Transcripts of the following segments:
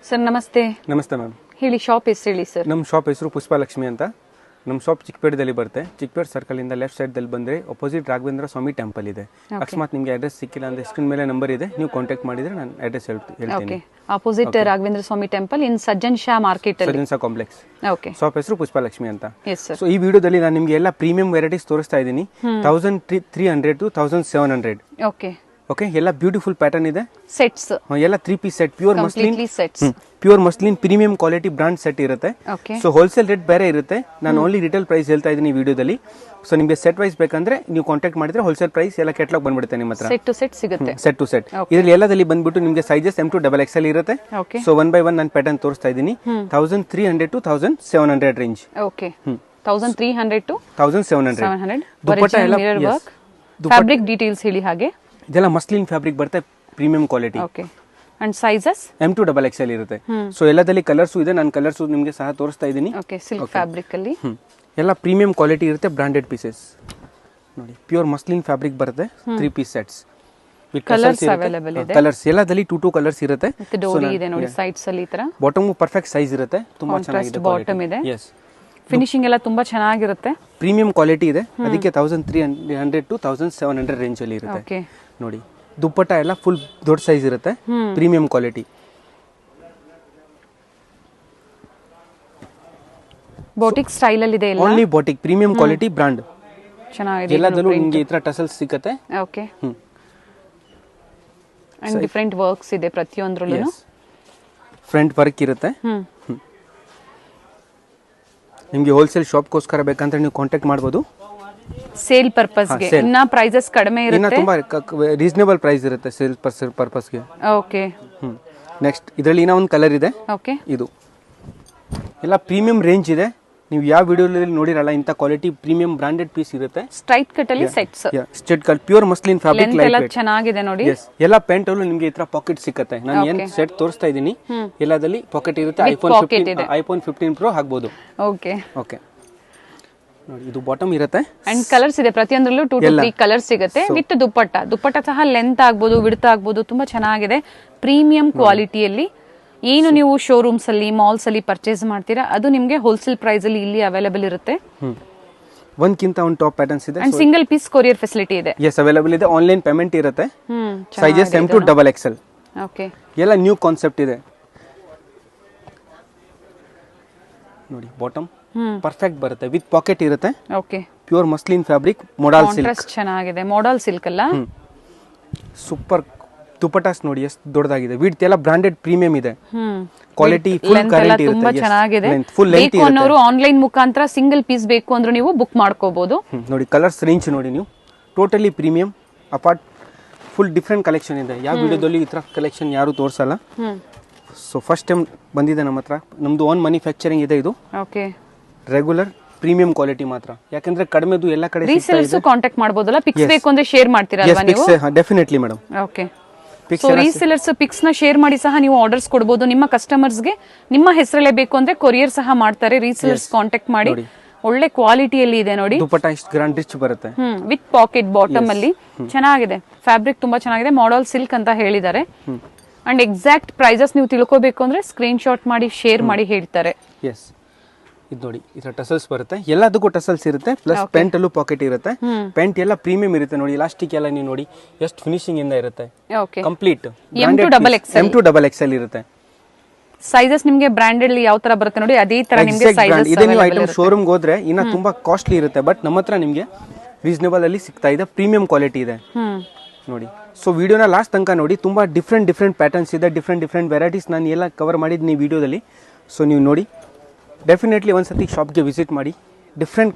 Sir ನಮಸ್ತೆ. ನಮಸ್ತೆ ma'am. ಹೇಳಿ, ಶಾಪ್ ಹೆಸರು ಹೇಳಿ ಸರ್. ನಮ್ಮ ಶಾಪ್ ಹೆಸರು ಪುಷ್ಪಲಕ್ಷ್ಮಿ ಅಂತ. ನಮ್ಮ ಶಾಪ್ ಚಿಕ್ಕಪೇಟೆದಲ್ಲಿ ಬರುತ್ತೆ. ಚಿಕ್ಕಪೇಟೆ ಸರ್ಕಲ್ ಇಂದ ಲೆಫ್ಟ್ ಸೈಡ್ದಲ್ಲಿ ಬಂದರೆ ಅಪೋಸಿಟ್ ರಾಘವೇಂದ್ರ ಸ್ವಾಮಿ ಟೆಂಪಲ್ ಇದೆ. ಅಕಸ್ಮಾತ್ ನಿಮಗೆ ಅಡ್ರೆಸ್ ಸಿಕ್ಕಿಲ್ಲ ಅಂದ್ರೆ ಸ್ಕ್ರೀನ್ ಮೇಲೆ ನಂಬರ್ ಇದೆ, ನೀವು ಕಾಂಟ್ಯಾಕ್ಟ್ ಮಾಡಿದ್ರೆ ನಾನು ಅಡ್ರೆಸ್ ಹೇಳ್ತೀನಿ. Opposite Raghavendra Swami temple in Sajjan Shah market ಅಲ್ಲಿ, Sajjan Shah complex. Okay. Shop ಹೆಸರು ಪುಷ್ಪಲಕ್ಷ್ಮಿ ಅಂತ. ಸೊ ಈ ವಿಡಿಯೋದಲ್ಲಿ ನಾನು ನಿಮಗೆ ಎಲ್ಲ ಪ್ರೀಮಿಯಂ ವೆರೈಟೀಸ್ ತೋರಿಸ್ತಾ ಇದ್ದೀನಿ. 1300 to 1700. Okay okay. ಎಲ್ಲ ಬ್ಯೂಟಿಫುಲ್ ಪ್ಯಾಟರ್ನ್ ಇದೆ. ಸೆಟ್ಸ್ ಎಲ್ಲ 3 piece set, pure muslin sets, pure muslin premium quality brand set ಇರುತ್ತೆ. ಸೊ ಹೋಲ್ಸೇಲ್ ರೇಟ್ ಬೇರೆ ಇರುತ್ತೆ. ನಾನು ಓನ್ಲಿ ರಿಟೇಲ್ ಪ್ರೈಸ್ ಹೇಳ್ತಾ ಇದ್ದೀನಿ ಈ ವಿಡಿಯೋದಲ್ಲಿ. ಸೊ ನಿಮಗೆ ಸೆಟ್ ವೈಸ್ ಬೇಕಂದ್ರೆ ನೀವು ಕಾಂಟ್ಯಾಕ್ಟ್ ಮಾಡಿದ್ರೆ ಹೋಲ್ಸೇಲ್ ಪ್ರೈಸ್ ಎಲ್ಲ ಕೆಟ್ಲಾಗ್ ಬಂದ್ಬಿಡುತ್ತೆ ನಿಮ್ಮ ಹತ್ರ. ಸೆಟ್ ಟು ಸೆಟ್ ಸಿಗುತ್ತೆ. ಸೆಟ್ ಟು ಸೆಟ್ ಇದರಲ್ಲಿ ಎಲ್ಲದಲ್ಲಿ ಬಂದ್ಬಿಟ್ಟು ನಿಮಗೆ ಸೈಜಸ್ M to XXL ಇರುತ್ತೆ. ಸೊ 1 by 1 ನಾನು ಪ್ಯಾಟರ್ನ್ ತೋರಿಸ್ತಾ ಇದ್ದೀನಿ. 1300 to 1700 range. Okay. 1300 to 1700. Dupatta ಎಲ್ಲ ಫ್ಯಾಬ್ರಿಕ್ ಡೀಟೇಲ್ಸ್ ಹೇಳಿ. ಹಾಗೆ ಇದೆಲ್ಲ ಮಸ್ಲಿನ್ ಫ್ಯಾಬ್ರಿಕ್ ಬರುತ್ತೆ, premium quality. Okay. And sizes M to XXL ಇರುತ್ತೆ. ಸೊ ಎಲ್ಲದಲ್ಲಿ ಕಲರ್ಸ್ ಇದೆ, ನಾನು ಕಲರ್ಸ್ ನಿಮಗೆ ಸಹ ತೋರಿಸ್ತಾ ಇದ್ದೀನಿ. ಓಕೆ. ಸಿಲ್ಕ್ ಫ್ಯಾಬ್ರಿಕ್ ಅಲ್ಲಿ ಎಲ್ಲ ಪ್ರೀಮಿಯಂ ಕ್ವಾಲಿಟಿ ಇರುತ್ತೆ, ಬ್ರಾಂಡೆಡ್ ಪೀಸಸ್ ನೋಡಿ. ಪ್ಯೂರ್ ಮಸ್ಲಿನ್ ಫ್ಯಾಬ್ರಿಕ್ ಬರುತ್ತೆ, 3 ಪೀಸ್ ಸೆಟ್ಸ್. ಕಲರ್ಸ್ ಅವೈಲೇಬಲ್ ಇದೆ. ಕಲರ್ಸ್ ಎಲ್ಲದಲ್ಲಿ 2 ಕಲರ್ಸ್ ಇರುತ್ತೆ. ಡೋರಿ ಇದೆ ನೋಡಿ ಸೈಡ್ಸ್ ಅಲ್ಲಿ. ಈ ತರ ಬಾಟಮ್ ಪರ್ಫೆಕ್ಟ್ ಸೈಜ್ ಇರುತ್ತೆ, ತುಂಬಾ ಚೆನ್ನಾಗಿದೆ. ಬಾಟಮ್ ಇದೆ. ಫಿನಿಶಿಂಗ್ ಎಲ್ಲ ತುಂಬಾ ಚೆನ್ನಾಗಿರುತ್ತೆ, ಪ್ರೀಮಿಯಂ ಕ್ವಾಲಿಟಿ ಇದೆ. ಅದಕ್ಕೆ 1300 to 1700 ರೇಂಜ್ ಅಲ್ಲಿ ಇರುತ್ತೆ. ಓಕೆ. ನೋಡಿ ದುಪ್ಪಟ್ಟ ಎಲ್ಲ ಫುಲ್ ದೊಡ್ಡ ಸೈಜ್ ಇರುತ್ತೆ, ಪ್ರೀಮಿಯಂ ಕ್ವಾಲಿಟಿ. ಬೋಟಿಕ್ ಸ್ಟೈಲ್ ಅಲ್ಲಿ ಇದೆ. Only boutique premium quality brand. ಚೆನ್ನಾಗಿದೆ. ಎಲ್ಲದಲ್ಲೂ ನಿಮಗೆ ಈ ತರ ಟಸಲ್ಸ್ ಸಿಗುತ್ತೆ. ಓಕೆ. ಅಂಡ್ ಡಿಫರೆಂಟ್ ವರ್ಕ್ಸ್ ಇದೆ ಪ್ರತಿಯೊಂದರಲ್ಲೂ. ಫ್ರಂಟ್ ವರ್ಕ್ ಇರುತ್ತೆ. ನಿಮಗೆ ಹೋಲ್ಸೇಲ್ ಶಾಪ್ಗೋಸ್ಕರ ಬೇಕಂದ್ರೆ ನೀವು ಕಾಂಟ್ಯಾಕ್ಟ್ ಮಾಡಬಹುದು. ಸೇಲ್ ಪರ್ಪಸ್ ಗೆ ಇನ್ನ ಪ್ರೈಸಸ್ ಕಡಿಮೆ ಇರುತ್ತೆ, ಇನ್ನ ತುಂಬಾ ರೀಸನೇಬಲ್ ಪ್ರೈಸ್ ಇರುತ್ತೆ ಸೇಲ್ ಪರ್ಪಸ್ ಗೆ. ಓಕೆ. ನೆಕ್ಸ್ಟ್ ಇದರಲ್ಲಿ ಇನ್ನೂ ಒಂದು ಕಲರ್ ಇದೆ. ಓಕೆ. ಇದು ಎಲ್ಲ ಪ್ರೀಮಿಯಂ ರೇಂಜ್ ಇದೆ. ನೀವು ಯಾವ ವಿಡಿಯೋದಲ್ಲಿ ನೋಡಿರಲ್ಲ ಇಂತ ಕ್ವಾಲಿಟಿ ಪ್ರೀಮಿಯಂ ಬ್ರಾಂಡೆಡ್ ಪೀಸ್ ಇರುತ್ತೆ. ಸ್ಟ್ರೈಟ್ ಕಟ್ ಅಲ್ಲಿ sets, straight cut pure muslin fabric, light weight ಚೆನ್ನಾಗಿದೆ ನೋಡಿ. ಎಲ್ಲ ಪ್ಯಾಂಟ್ ಅಲ್ಲೂ ನಿಮಗೆ ಈ ತರ ಪಾಕೆಟ್ ಸಿಗುತ್ತೆ. ನಾನು ಏನ್ ಸೆಟ್ ತೋರಿಸ್ತಾ ಇದ್ದೀನಿ ಎಲ್ಲದಲ್ಲಿ ಪಾಕೆಟ್ ಇರುತ್ತೆ. ಐಫೋನ್ 15 Pro ಹಾಕಬಹುದು. ಓಕೆ. ಓಕೆ ನೋಡಿ, ಇದು ಬಾಟಮ್ ಇರುತ್ತೆ. ಅಂಡ್ ಕಲರ್ಸ್ ಇದೆ ಪ್ರತಿಯೊಂದರಲ್ಲೂ 2 to 3 ಕಲರ್ಸ್ ಸಿಗುತ್ತೆ. ವಿತ್ ದುಪ್ಪಟ್ಟ ಸಹ ಲೆಂತ್ ಆಗ್ಬೋದು, ವಿಡ್ತ್ ಆಗ್ಬೋದು, ತುಂಬಾ ಚೆನ್ನಾಗಿದೆ. ಪ್ರೀಮಿಯಂ ಕ್ವಾಲಿಟಿಯಲ್ಲಿ ಏನು ನೀವು ಶೋರೂಮ್ಸ್ ಅಲ್ಲಿ ಮಾಲ್ಸ್ ಅಲ್ಲಿ ಪರ್ಚೇಸ್ ಮಾಡ್ತೀರಾ ಅದು ನಿಮಗೆ ಹೋಲ್ಸೇಲ್ ಪ್ರೈಸ್ ಅಲ್ಲಿ ಇಲ್ಲಿ ಅವೈಲೇಬಲ್ ಇರುತ್ತೆ. ಒಂದ್ಕಿಂತ ಒಂದು ಟಾಪ್ ಪ್ಯಾಟರ್ನ್ಸ್ ಇದೆ. And single piece courier facility ಇದೆ. ಎಸ್, ಅವೈಲೇಬಲ್ ಇದೆ. ಆನ್ಲೈನ್ ಪೇಮೆಂಟ್ ಇರುತ್ತೆ. Sizes M to XXL. Okay. ಎಲ್ಲ ನ್ಯೂ ಕಾನ್ಸೆಪ್ಟ್ ಇದೆ ನೋಡಿ. ಬಾಟಮ್ ಪರ್ಫೆಕ್ಟ್ ಬರುತ್ತೆ, ವಿತ್ ಪಾಕೆಟ್ ಇರುತ್ತೆ. Okay. Pure muslin fabric, modal silk. ಚೆನ್ನಾಗಿದೆ, ಮೋಡಲ್ ಸಿಲ್ಕ್ ಅಲ್ಲ. ಸೂಪರ್ ದುಪಟ್ಟಾಸ್ ನೋಡಿ ಎಷ್ಟು ದೊಡ್ಡದಾಗಿದೆ. ವಿಡ್ತ್ ಎಲ್ಲ ಬ್ರಾಂಡೆಡ್ ಪ್ರೀಮಿಯಂ ಇದೆ. ಕ್ವಾಲಿಟಿ ಫುಲ್ ಗ್ಯಾರಂಟಿ ಇರುತ್ತೆ. ತುಂಬಾ ಚೆನ್ನಾಗಿದೆ. ಫುಲ್ ಲೆಂತ್ ಬೇಕು ಅನ್ನೋರು ಆನ್ಲೈನ್ ಮುಖಾಂತರ ಸಿಂಗಲ್ ಪೀಸ್ ಬೇಕು ಅಂದ್ರೆ ನೀವು ಬುಕ್ ಮಾಡ್ಕೋಬಹುದು. ನೋಡಿ ಕಲರ್ಸ್ ರೇಂಜ್ ನೋಡಿ ನೀವು, totally premium. Apart full different collection ಇದೆ. ಯಾವ ವಿಡಿಯೋದಲ್ಲಿ ಈ ತರ ಕಲೆಕ್ಷನ್ ಯಾರು ತೋರಿಸಲ್ಲ. ಸೊ ಫಸ್ಟ್ ಟೈಮ್ ಬಂದಿದೆ ನಮ್ಮ ಹತ್ರ. ನಮ್ದು ಓನ್ ಮ್ಯಾನುಫ್ಯಾಕ್ಚರಿಂಗ್ ಇದೆ ಇದು. ಓಕೆ. ರೆಗ್ಯುಲರ್ ಪ್ರೀಮಿಯಂ ಕ್ವಾಲಿಟಿ ಮಾತ್ರ. ಯಾಕಂದ್ರೆ ಕಡಿಮೆದು ಎಲ್ಲ ಕಡೆ ರೀಸೇಲರ್ಸ್ ಕಾಂಟ್ಯಾಕ್ಟ್ ಮಾಡಬಹುದಲ್ಲ. ಪಿಕ್ಸ್ ಬೇಕು ಅಂದ್ರೆ ಶೇರ್ ಮಾಡ್ತೀರಲ್ವಾ ನೀವು? Definitely madam. Okay. So resellers pics ನ ಶೇರ್ ಮಾಡಿ ಸಹ ನೀವು ಆರ್ಡರ್ಸ್ ಕೊಡಬಹುದು. ನಿಮ್ಮ ಕಸ್ಟಮರ್ಸ್ ಗೆ ನಿಮ್ಮ ಹೆಸರಲ್ಲೇ ಬೇಕು ಅಂದ್ರೆ ಕೊರಿಯರ್ ಸಹ ಮಾಡ್ತಾರೆ. ರೀಸೇಲರ್ಸ್ ಕಾಂಟ್ಯಾಕ್ಟ್ ಮಾಡಿ. ಒಳ್ಳೆ ಕ್ವಾಲಿಟಿಯಲ್ಲಿ ಇದೆ ನೋಡಿ. ದುಪಟ್ಟಾ ಇಷ್ಟು ಗ್ರಾಂಡ್ ರಿಚ್ ಬರುತ್ತೆ. ವಿತ್ ಪಾಕೆಟ್ ಬಾಟಮ್ ಅಲ್ಲಿ ಚೆನ್ನಾಗಿದೆ. ಫ್ಯಾಬ್ರಿಕ್ ತುಂಬಾ ಚೆನ್ನಾಗಿದೆ. ಮಾಡೆಲ್ ಸಿಲ್ಕ್ ಅಂತ ಹೇಳಿದ್ದಾರೆ. ಅಂಡ್ ಎಕ್ಸಾಕ್ಟ್ ಪ್ರೈಸಸ್ ನೀವು ತಿಳ್ಕೋಬೇಕು ಅಂದ್ರೆ ಸ್ಕ್ರೀನ್ ಶಾಟ್ ಮಾಡಿ ಶೇರ್ ಮಾಡಿ ಹೇಳ್ತಾರೆ. ಎಸ್, ಇದು ನೋಡಿ ಈ ತರ ಟಸಲ್ಸ್ ಬರುತ್ತೆ. ಎಲ್ಲದಕ್ಕೂ ಟಸಲ್ಸ್ ಇರುತ್ತೆ. ಪ್ಲಸ್ ಪ್ಯಾಂಟ್ ಅಲ್ಲೂ ಪಾಕೆಟ್ ಇರುತ್ತೆ. ಪ್ಯಾಂಟ್ ಎಲ್ಲ ಪ್ರೀಮಿಯಂ ಇರುತ್ತೆ ನೋಡಿ. ಇಲಾಸ್ಟಿಕ್ ಎಲ್ಲ ನೀವು ನೋಡಿ ಎಷ್ಟು ಫಿನಿಶಿಂಗ್ ಇಂದ ಇರುತ್ತೆ. ಕಂಪ್ಲೀಟ್ M to XXL ಇರುತ್ತೆ. ಸೈಜಸ್ ನಿಮಗೆ ಬ್ರಾಂಡೆಡ್ ಯಾವ ತರ ಬರುತ್ತೆ ನೋಡಿ ಅದೇ ತರ ನಿಮಗೆ ಸೈಜಸ್ ಇದೆ. ನೀವು ಐಟಮ್ ಶೋರೂಮ್ ಹೋದ್ರೆ ಇನ್ನ ತುಂಬಾ ಕಾಸ್ಟ್ಲಿ ಇರುತ್ತೆ. ಬಟ್ ನಮ್ಮ ಹತ್ರ ನಿಮಗೆ ರೀಸನೇಬಲ್ ಅಲ್ಲಿ ಸಿಗ್ತಾ ಇದೆ. ಪ್ರೀಮಿಯಂ ಕ್ವಾಲಿಟಿ ಇದೆ ನೋಡಿ. ಸೊ ವಿಡಿಯೋನ ಲಾಸ್ಟ್ ತನಕ ನೋಡಿ. ತುಂಬಾ ಡಿಫ್ರೆಂಟ್ ಪ್ಯಾಟರ್ನ್ಸ್ ಇದೆ, ಡಿಫ್ರೆಂಟ್ ವೆರೈಟೀಸ್ ನಾನು ಎಲ್ಲ ಕವರ್ ಮಾಡಿದ್ದೀನಿ ಈ ವಿಡಿಯೋದಲ್ಲಿ. ಸೊ ನೀವು ನೋಡಿ ಡೆಫಿನೆಟ್ಲಿ ಒಂದ್ಸತಿ ಶಾಪ್ಗೆ ವಿಸಿಟ್ ಮಾಡಿ. Different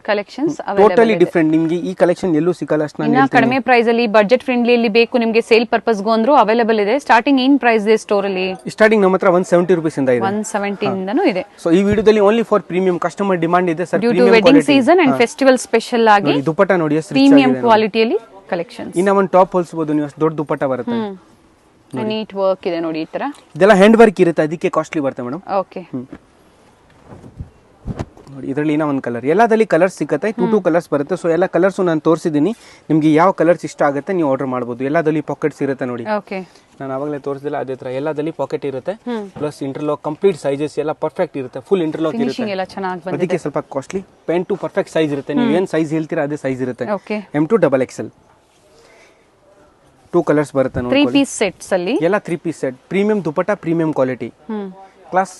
collections totally different. ನಿಮಗೆ ಈ ಕಲೆಕ್ಷನ್ ಎಲ್ಲೂ ಸಿಗಲ್ಲ. ಇನ್ನ ಕಡಿಮೆ ಪ್ರೈಸ್ ಅಲ್ಲಿ ಬಜೆಟ್ ಫ್ರೆಂಡ್ಲಿ ಅಲ್ಲಿ ಬೇಕು ನಿಮಗೆ ಸೇಲ್ ಪರ್ಪಸ್ ಗೋ ಅಂದ್ರೂ ಅವೈಲೇಬಲ್ ಇದೆ. ಸ್ಟಾರ್ಟಿಂಗ್ ಏನ್ ಪ್ರೈಸ್ ಇದೆ ಸ್ಟೋರ್ ಅಲ್ಲಿ? ಸ್ಟಾರ್ಟಿಂಗ್ ನಮ್ಮ ಹತ್ರ 170 ರೂಪೀಸ್ ಇಂದ ಇದೆ. 170 ಇಂದನೂ ಇದೆ. ಸೊ ಈ ವಿಡಿಯೋದಲ್ಲಿ only for premium customer demand ಇದೆ sir. Due to wedding season and festival special ಆಗಿ ದುಪಟ್ಟಾ ನೋಡಿ ಎಷ್ಟು ಪ್ರೀಮಿಯಂ ಕ್ವಾಲಿಟಿಯಲ್ಲಿ ಕಲೆಕ್ಷನ್ಸ್. ಇನ್ನ ಒಂದು ಟಾಪ್ ಹೊಲ್ಸಬಹುದು ನೀವು, ಅಷ್ಟು ದೊಡ್ಡ ದುಪಟ್ಟಾ ಬರುತ್ತೆ. ನೀಟ್ ವರ್ಕ್ ಇದೆ ನೋಡಿ. ಈ ತರ ಇದೆಲ್ಲ ಹ್ಯಾಂಡ್ ವರ್ಕ್ ಇರುತ್ತೆ, ಅದಕ್ಕೆ ಕಾಸ್ಟ್ಲಿ ಬರುತ್ತೆ ಮೇಡಮ್. ಓಕೆ. ನೋಡಿ ಇದರಲ್ಲಿ ಏನೋ ಒಂದು ಕಲರ್, ಎಲ್ಲದಲ್ಲಿ ಕಲರ್ಸ್ ಸಿಗುತ್ತೆ, ಟೂ ಕಲರ್ಸ್ ಬರುತ್ತೆ. ಸೊ ಎಲ್ಲ ಕಲರ್ಸು ನಾನು ತೋರಿಸಿದ್ದೀನಿ. ನಿಮಗೆ ಯಾವ ಕಲರ್ಸ್ ಇಷ್ಟ ಆಗುತ್ತೆ ನೀವು ಆರ್ಡರ್ ಮಾಡ್ಬೋದು. ಎಲ್ಲದಲ್ಲಿ ಪಾಕೆಟ್ಸ್ ಇರುತ್ತೆ ನೋಡಿ, ನಾನು ಆವಾಗಲೇ ತೋರಿಸಿದಿಲ್ಲ ಅದೇ ತರ ಎಲ್ಲದಲ್ಲಿ ಪಾಕೆಟ್ ಇರುತ್ತೆ. ಪ್ಲಸ್ ಇಂಟರ್ಲಾಕ್ ಕಂಪ್ಲೀಟ್ ಸೈಜಸ್ ಎಲ್ಲ ಪರ್ಫೆಕ್ಟ್ ಇರುತ್ತೆ, ಫುಲ್ ಇಂಟರ್ಲಾಕ್ ಇರುತ್ತೆ. ಅದಕ್ಕೆ ಸ್ವಲ್ಪ ಕಾಸ್ಟ್ಲಿ. ಪ್ಯಾಂಟು ಪರ್ಫೆಕ್ಟ್ ಸೈಜ್ ಇರುತ್ತೆ, ನೀವು ಏನು ಸೈಜ್ ಹೇಳ್ತೀರಾ ಅದೇ ಸೈಜ್ ಇರುತ್ತೆ. M2 XXL 2 ಕಲರ್ಸ್ ಬರುತ್ತೆ ನೋಡಿ. 3 ಪೀಸ್ ಸೆಟ್ಸ್ ಅಲ್ಲಿ ಎಲ್ಲ 3 piece set, premium dupatta, premium quality, class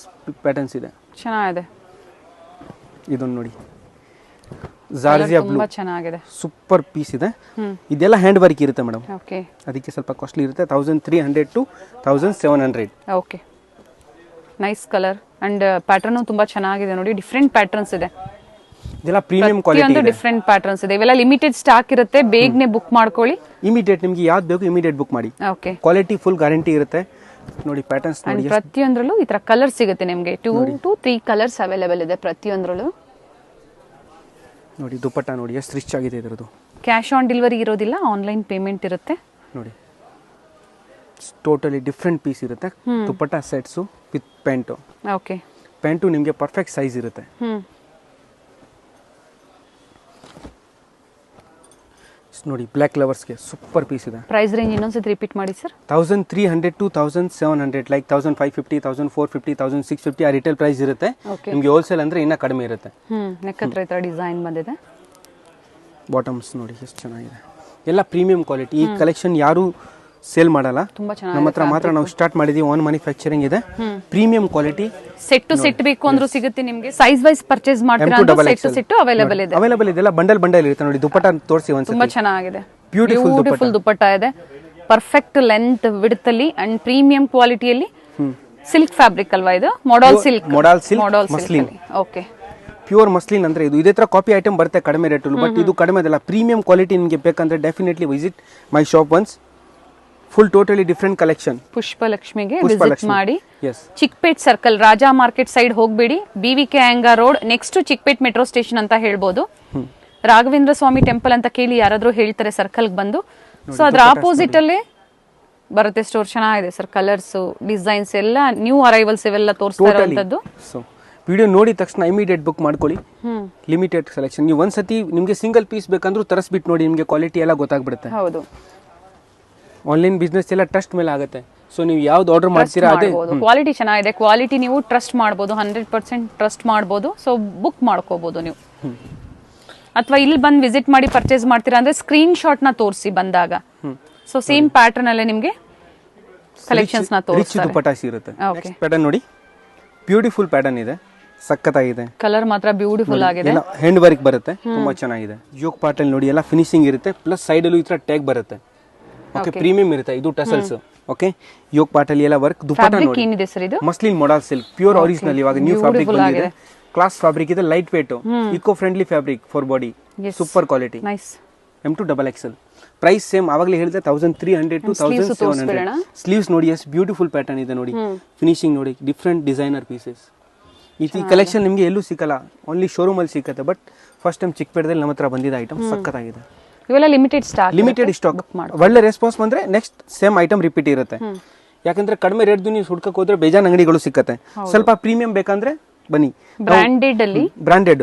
patterns ಇದೆ, ಚೆನ್ನಾಗಿದೆ. ಇದೊಂದು ನೋಡಿ ಜಾರ್ಜಿಯಾ ಬ್ಲೂ, ತುಂಬಾ ಚೆನ್ನಾಗಿದೆ, ಸೂಪರ್ ಪೀಸ್ ಇದೆ. ಇದೆಲ್ಲ ಹ್ಯಾಂಡ್ ವರ್ಕ್ ಇರುತ್ತೆ ಮೇಡಮ್, ಓಕೆ. ಅದಕ್ಕೆ ಸ್ವಲ್ಪ ಕಾಸ್ಟ್ಲಿ ಇರುತ್ತೆ. 1300 to 1700. Okay, nice colour and pattern ತುಂಬಾ ಚೆನ್ನಾಗಿದೆ ನೋಡಿ. ಡಿಫರೆಂಟ್ ಪ್ಯಾಟರ್ನ್ಸ್ ಇದೆ, ಇದೆಲ್ಲ ಪ್ರೀಮಿಯಂ ಕ್ವಾಲಿಟಿ ಇದೆ. ಡಿಫರೆಂಟ್ ಪ್ಯಾಟರ್ನ್ಸ್ ಇದೆ, ಇವೆಲ್ಲ ಲಿಮಿಟೆಡ್ ಸ್ಟಾಕ್ ಇರುತ್ತೆ, ಬೇಗನೆ ಬುಕ್ ಮಾಡ್ಕೊಳ್ಳಿ. ಇಮಿಡಿಯೇಟ್ ನಿಮಗೆ ಯಾವ್ದು ಬೇಕು ಇಮಿಡಿಯೇಟ್ ಬುಕ್ ಮಾಡಿ. ಓಕೆ, ಕ್ವಾಲಿಟಿ ಫುಲ್ ಗ್ಯಾರಂಟಿ ಇರುತ್ತೆ ನೋಡಿ. ಪ್ಯಾಟರ್ನ್ಸ್ ನೋಡಿ, ಪ್ರತಿಯೊಂದರಲ್ಲೂ ಈ ತರ ಕಲರ್ ಸಿಗುತ್ತೆ ನಿಮಗೆ. 2 to 3 ಕಲರ್ಸ್ ಅವೈಲೇಬಲ್ ಇದೆ ಪ್ರತಿಯೊಂದರಲ್ಲೂ. ನೋಡಿ ದುಪಟ್ಟ ನೋಡಿ ಎಷ್ಟು ರಿಚ್ ಆಗಿದೆ ಇದರದು. ಕ್ಯಾಶ್ ಆನ್ ಡೆಲಿವರಿ ಇರೋದಿಲ್ಲ, ಆನ್ಲೈನ್ ಪೇಮೆಂಟ್ ಇರುತ್ತೆ ನೋಡಿ. ಟೋಟಲಿ ಡಿಫ್ರೆಂಟ್ ಪೀಸ್ ಇರುತ್ತೆ. Dupatta sets with pant. Okay, pant ನಿಮಗೆ ಪರ್ಫೆಕ್ಟ್ ಸೈಜ್ ಇರುತ್ತೆ. ನೋಡಿ ಬ್ಲ್ಯಾಕ್ ಲವರ್ಸ್ಗೆ ಸೂಪರ್ ಪೀಸ್ ಇದೆ. ಪ್ರೈಸ್ ರೇಂಜ್ ಇನ್ನೊಂದ್ಸತಿ ರಿಪೀಟ್ ಮಾಡಿ ಸರ್. 1300 to 1700, ಲೈಕ್ 1550, 1450, 1650 ಆ ರಿಟೇಲ್ ಪ್ರೈಸ್ ಇರುತ್ತೆ. ನಿಮಗೆ ಹೋಲ್ಸೇಲ್ ಅಂದ್ರೆ ಇನ್ನೂ ಕಡಿಮೆ ಇರುತ್ತೆ. ನೆಕ್ ಹತ್ರ ಈ ತರ ಡಿಸೈನ್ ಬಂದಿದೆ. ಬಾಟಮ್ಸ್ ನೋಡಿ ಎಷ್ಟು ಚೆನ್ನಾಗಿದೆ, ಎಲ್ಲ ಪ್ರೀಮಿಯಂ ಕ್ವಾಲಿಟಿ. ಈ ಕಲೆಕ್ಷನ್ ಯಾರು ಸೇಲ್ ಮಾಡಲ್ಲ, ನಮ್ಮ ಹತ್ರ ಮಾತ್ರ ನಾವು ಸ್ಟಾರ್ಟ್ ಮಾಡಿದೀವಿ. ಓನ್ ಮ್ಯಾನುಫ್ಯಾಕ್ಚರಿಂಗ್ ಇದೆ, premium quality. Set to set ಬೇಕು ಅಂದ್ರೂ ಸಿಗುತ್ತೆ ನಿಮಗೆ. ಸೈಜ್ ವೈಸ್ ಪರ್ಚೇಸ್ ಮಾಡ್ತೀರಾ ಅಂದ್ರೆ ಸೆಟ್ ಟು ಸೆಟ್ ಅವೈಲೇಬಲ್ ಇದೆ. ಅವೈಲೇಬಲ್ ಇದೆ, ಎಲ್ಲ ಬಂಡಲ್ ಇರುತ್ತೆ ನೋಡಿ. ದುಪಟ್ಟ ತೋರಿಸಿ ಒಂದ್ಸತಿ. ತುಂಬಾ ಚೆನ್ನಾಗಿದೆ, ಬ್ಯೂಟಿಫುಲ್ ದುಪಟ್ಟ ಇದೆ. ಪರ್ಫೆಕ್ಟ್ ಲೆಂತ್ ವಿಡ್ತ್ ಅಲ್ಲಿ ಅಂಡ್ ಪ್ರೀಮಿಯಂ ಕ್ವಾಲಿಟಿಯಲ್ಲಿ. ಸಿಲ್ಕ್ ಫ್ಯಾಬ್ರಿಕ್ ಅಲ್ವಾ ಇದು? Modal silk muslin. Okay, pure muslin ಅಂದ್ರೆ ಇದು. ಇದೇ ತರ ಕಾಪಿ ಐಟಮ್ ಬರುತ್ತೆ ಕಡಿಮೆ ರೇಟ್, ಬಟ್ ಇದು ಕಡಿಮೆ ಅದಲ್ಲ. ಪ್ರೀಮಿಯಂ ಕ್ವಾಲಿಟಿ ನಿಮಗೆ ಬೇಕಂದ್ರೆ definitely visit my shop once. Full totally different collection. ಪುಷ್ಪಲಕ್ಷ್ಮಿಗೆ ವಿಸಿಟ್ ಮಾಡಿ. Chickpet circle, Raja market side ಹೋಗಬೇಡಿ, BVK Iyengar road next Chickpet metro station ಅಂತ ಹೇಳ್ಬೋದು. ರಾಘವೇಂದ್ರ ಸ್ವಾಮಿ ಟೆಂಪಲ್ ಅಂತ ಕೇಳಿ ಯಾರಾದ್ರೂ ಹೇಳ್ತಾರೆ ಸರ್ಕಲ್ ಬಂದು. ಸೊ ಅದ್ರ ಆಪೋಸಿಟ್ ಅಲ್ಲೇ ಬರುತ್ತೆ ಸ್ಟೋರ್. ಚೆನ್ನಾಗಿದೆ ಸರ್, ಕಲರ್ಸ್ ಡಿಸೈನ್ಸ್ ಎಲ್ಲ ನ್ಯೂ ಅರೈವಲ್ಸ್ ಇವೆಲ್ಲ ತೋರಿಸ್ತಾ ಇರುವಂತದ್ದು. ವಿಡಿಯೋ ನೋಡಿ ತಕ್ಷಣ ಇಮಿಡಿಯೇಟ್ ಬುಕ್ ಮಾಡ್ಕೊಳ್ಳಿ. Limited selection. ನೀವು ಒಂದ್ಸತಿ ನಿಮಗೆ ಸಿಂಗಲ್ ಪೀಸ್ ಬೇಕಂದ್ರೂ ತರಿಸ್ಬಿಟ್ಟು ನೋಡಿ, ನಿಮಗೆ ಕ್ವಾಲಿಟಿ ಎಲ್ಲ ಗೊತ್ತಾಗ್ಬಿಡುತ್ತೆ. ಹೌದು, ಆನ್ಲೈನ್ ಬಿಸ್ನೆಸ್ ಎಲ್ಲ ಟ್ರಸ್ಟ್ ಮೇಲೆ ಆಗುತ್ತೆ. ಸೊ ನೀವು ಯಾವ್ದು ಆರ್ಡರ್ ಮಾಡ್ತೀರಾ ಅದೇ ಕ್ವಾಲಿಟಿ ಚೆನ್ನಾಗಿದೆ. ಕ್ವಾಲಿಟಿ ನೀವು ಟ್ರಸ್ಟ್ ಮಾಡ್ಬೋದು, 100% ಟ್ರಸ್ಟ್ ಮಾಡ್ಬೋದು. ಸೊ ಬುಕ್ ಮಾಡ್ಕೋಬಹುದು ನೀವು. ಅಥವಾ ಇಲ್ಲಿ ಬಂದು ವಿಸಿಟ್ ಮಾಡಿ ಪರ್ಚೇಸ್ ಮಾಡ್ತೀರಾ ಅಂದ್ರೆ ಸ್ಕ್ರೀನ್ ಶಾಟ್ ನ ತೋರಿಸಿ ಬಂದಾಗ. ಸೊ ಸೇಮ್ ಪ್ಯಾಟರ್ನ್ ಅಲ್ಲೇ ನಿಮಗೆ ಕಲೆಕ್ಷನ್ಸ್ ನ ತೋರಿಸ್ತಾರೆ. ದುಪಟ್ಟಾಸ್ ಇರುತ್ತೆ. ಪ್ಯಾಟರ್ನ್ ನೋಡಿ, ಬ್ಯೂಟಿಫುಲ್ ಪ್ಯಾಟರ್ನ್ ಇದೆ, ಸಕ್ಕತ್ತಾಗಿದೆ. ಕಲರ್ ಮಾತ್ರ ಬ್ಯೂಟಿಫುಲ್ ಆಗಿದೆ. ಹ್ಯಾಂಡ್ ವರ್ಕ್ ಬರುತ್ತೆ, ತುಂಬಾ ಚೆನ್ನಾಗಿದೆ. ಯೋಕ್ ಪಾರ್ಟ್ ಅಲ್ಲಿ ನೋಡಿ ಎಲ್ಲ ಫಿನಿಶಿಂಗ್ ಇರುತ್ತೆ. ಪ್ಲಸ್ ಸೈಡ್ ಅಲ್ಲೂ ಈ ತರ ಟ್ಯಾಗ್ ಬರುತ್ತೆ. ಓಕೆ, ಪ್ರೀಮಿಯಂ ಇರುತ್ತೆ. ಇದು ಟಸಲ್ಸ್. ಓಕೆ, ಯೋಕ್ ಪಾರ್ಟ್ ಅಲ್ಲಿ ಎಲ್ಲ ವರ್ಕ್. ದುಪಟ್ಟ ನೋಡಿ, ಏನಿದೆ ಸರ್ ಇದು? Muslin modal silk, pure original. ಇವಾಗ ನ್ಯೂ ಫ್ಯಾಬ್ರಿಕ್ ಬಂದಿದೆ, ಕ್ಲಾಸ್ ಫ್ಯಾಬ್ರಿಕ್ ಇದೆ, light weight, eco friendly fabric for body, super quality. Nice. M2 XXL. Price same ಆವಾಗಲೇ ಹೇಳಿದೆ, 1300 to 1700. ಸ್ಲೀವ್ಸ್ ನೋಡಿ ಎಷ್ಟು ಬ್ಯೂಟಿಫುಲ್ ಪ್ಯಾಟರ್ನ್ ಇದೆ ನೋಡಿ. ಫಿನಿಶಿಂಗ್ ನೋಡಿ, ಡಿಫ್ರೆಂಟ್ ಡಿಸೈನರ್ ಪೀಸಸ್. ಈ ಕಲೆಕ್ಷನ್ ನಿಮಗೆ ಎಲ್ಲೂ ಸಿಕ್ಕಲ್ಲ, ಓನ್ಲಿ ಶೋರೂಮ್ ಅಲ್ಲಿ ಸಿಕ್ಕತ್ತೆ. ಬಟ್ ಫಸ್ಟ್ ಟೈಮ್ ಚಿಕ್ಕಪೇಟೆದಲ್ಲಿ ನಮ್ಮ ಹತ್ರ ಬಂದಿದೆ ಐಟಮ್, ಸಕ್ಕತ್ತಾಗಿದೆ. ಇವೆಲ್ಲ ಲಿಮಿಟೆಡ್ ಸ್ಟಾಕ್. ಒಳ್ಳೆ ರೆಸ್ಪಾನ್ಸ್ ಬಂದ್ರೆ ನೆಕ್ಸ್ಟ್ ಸೇಮ್ ಐಟಮ್ ರಿಪೀಟ್ ಇರುತ್ತೆ. ಯಾಕಂದ್ರೆ ಕಡಿಮೆ ರೇಟ್ ನೀವು ಹುಡ್ಕಕ್ ಹೋದ್ರೆ ಬೇಜಾನ್ ಅಂಗಡಿಗಳು ಸಿಕ್ಕತ್ತೆ. ಸ್ವಲ್ಪ ಪ್ರೀಮಿಯಂ ಬೇಕಂದ್ರೆ ಬನ್ನಿ. ಬ್ರಾಂಡೆಡ್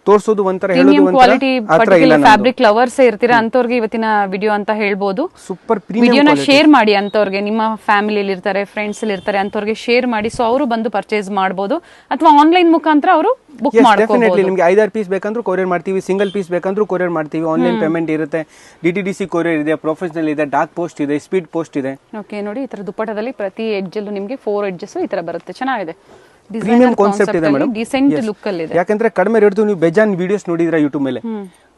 ತೋರ್ಸೋದು ಒಂಥರ, ಹೇಳೋದು ಒಂಥರ. ಫ್ಯಾಬ್ರಿಕ್ ಲವರ್ಸ್ ಇರ್ತೀರಾ ಅಂತವ್ರಿಗೆ ಇವತ್ತಿನ ವಿಡಿಯೋ ಅಂತ ಹೇಳ್ಬೋದು. ಸೂಪರ್ ವಿಡಿಯೋನ ಶೇರ್ ಮಾಡಿ ಅಂತವ್ರಿಗೆ, ನಿಮ್ಮ ಫ್ಯಾಮಿಲಿಯಲ್ಲಿ ಇರ್ತಾರೆ, ಫ್ರೆಂಡ್ಸ್ ಅಲ್ಲಿ ಇರ್ತಾರೆ ಅಂತವ್ರಿಗೆ ಶೇರ್ ಮಾಡಿ. ಸೊ ಅವರು ಬಂದು ಪರ್ಚೇಸ್ ಮಾಡಬಹುದು, ಅಥವಾ ಆನ್ಲೈನ್ ಮುಖಾಂತರ ಅವರು ಬುಕ್ ಮಾಡ್ಕೋಬಹುದು. ನಿಮಗೆ 5-6 ಪೀಸ್ ಬೇಕಂದ್ರೂ ಕೊರಿಯರ್ ಮಾಡ್ತೀವಿ, ಸಿಂಗಲ್ ಪೀಸ್ ಬೇಕಂದ್ರೂ ಕೊರಿಯರ್ ಮಾಡ್ತೀವಿ. ಆನ್ಲೈನ್ ಪೇಮೆಂಟ್ ಇರುತ್ತೆ, DTDC ಕೊರಿಯರ್ ಇದೆ, ಪ್ರೊಫೆಷನಲ್ ಇದೆ, ಡಾರ್ಕ್ ಪೋಸ್ಟ್ ಇದೆ, ಸ್ಪೀಡ್ ಪೋಸ್ಟ್ ಇದೆ. ಓಕೆ, ನೋಡಿ ಈ ತರ ದುಪ್ಪಟ್ಟದಲ್ಲಿ ಪ್ರತಿ ಎಡ್ಜ್ ಅಲ್ಲೂ ನಿಮಗೆ 4 ಎಡ್ಜಸ್ ಈ ತರ ಬರುತ್ತೆ. ಚೆನ್ನಾಗಿದೆ, ಪ್ರೀಮಿಯಂ ಕಾನ್ಸೆಪ್ಟ್ ಇದೆ ಮೇಡಮ್. ಡಿಸೆಂಟ್ ಲುಕ್ ಅಲ್ಲಿ ಇದೆ. ಯಾಕಂದ್ರೆ ಕಡಿಮೆ ರೇಟ್ ನೀವು ಬೇಜಾನ್ ವಿಡಿಯೋಸ್ ನೋಡಿದ್ರ ಯೂಟ್ಯೂಬ್ ಮೇಲೆ,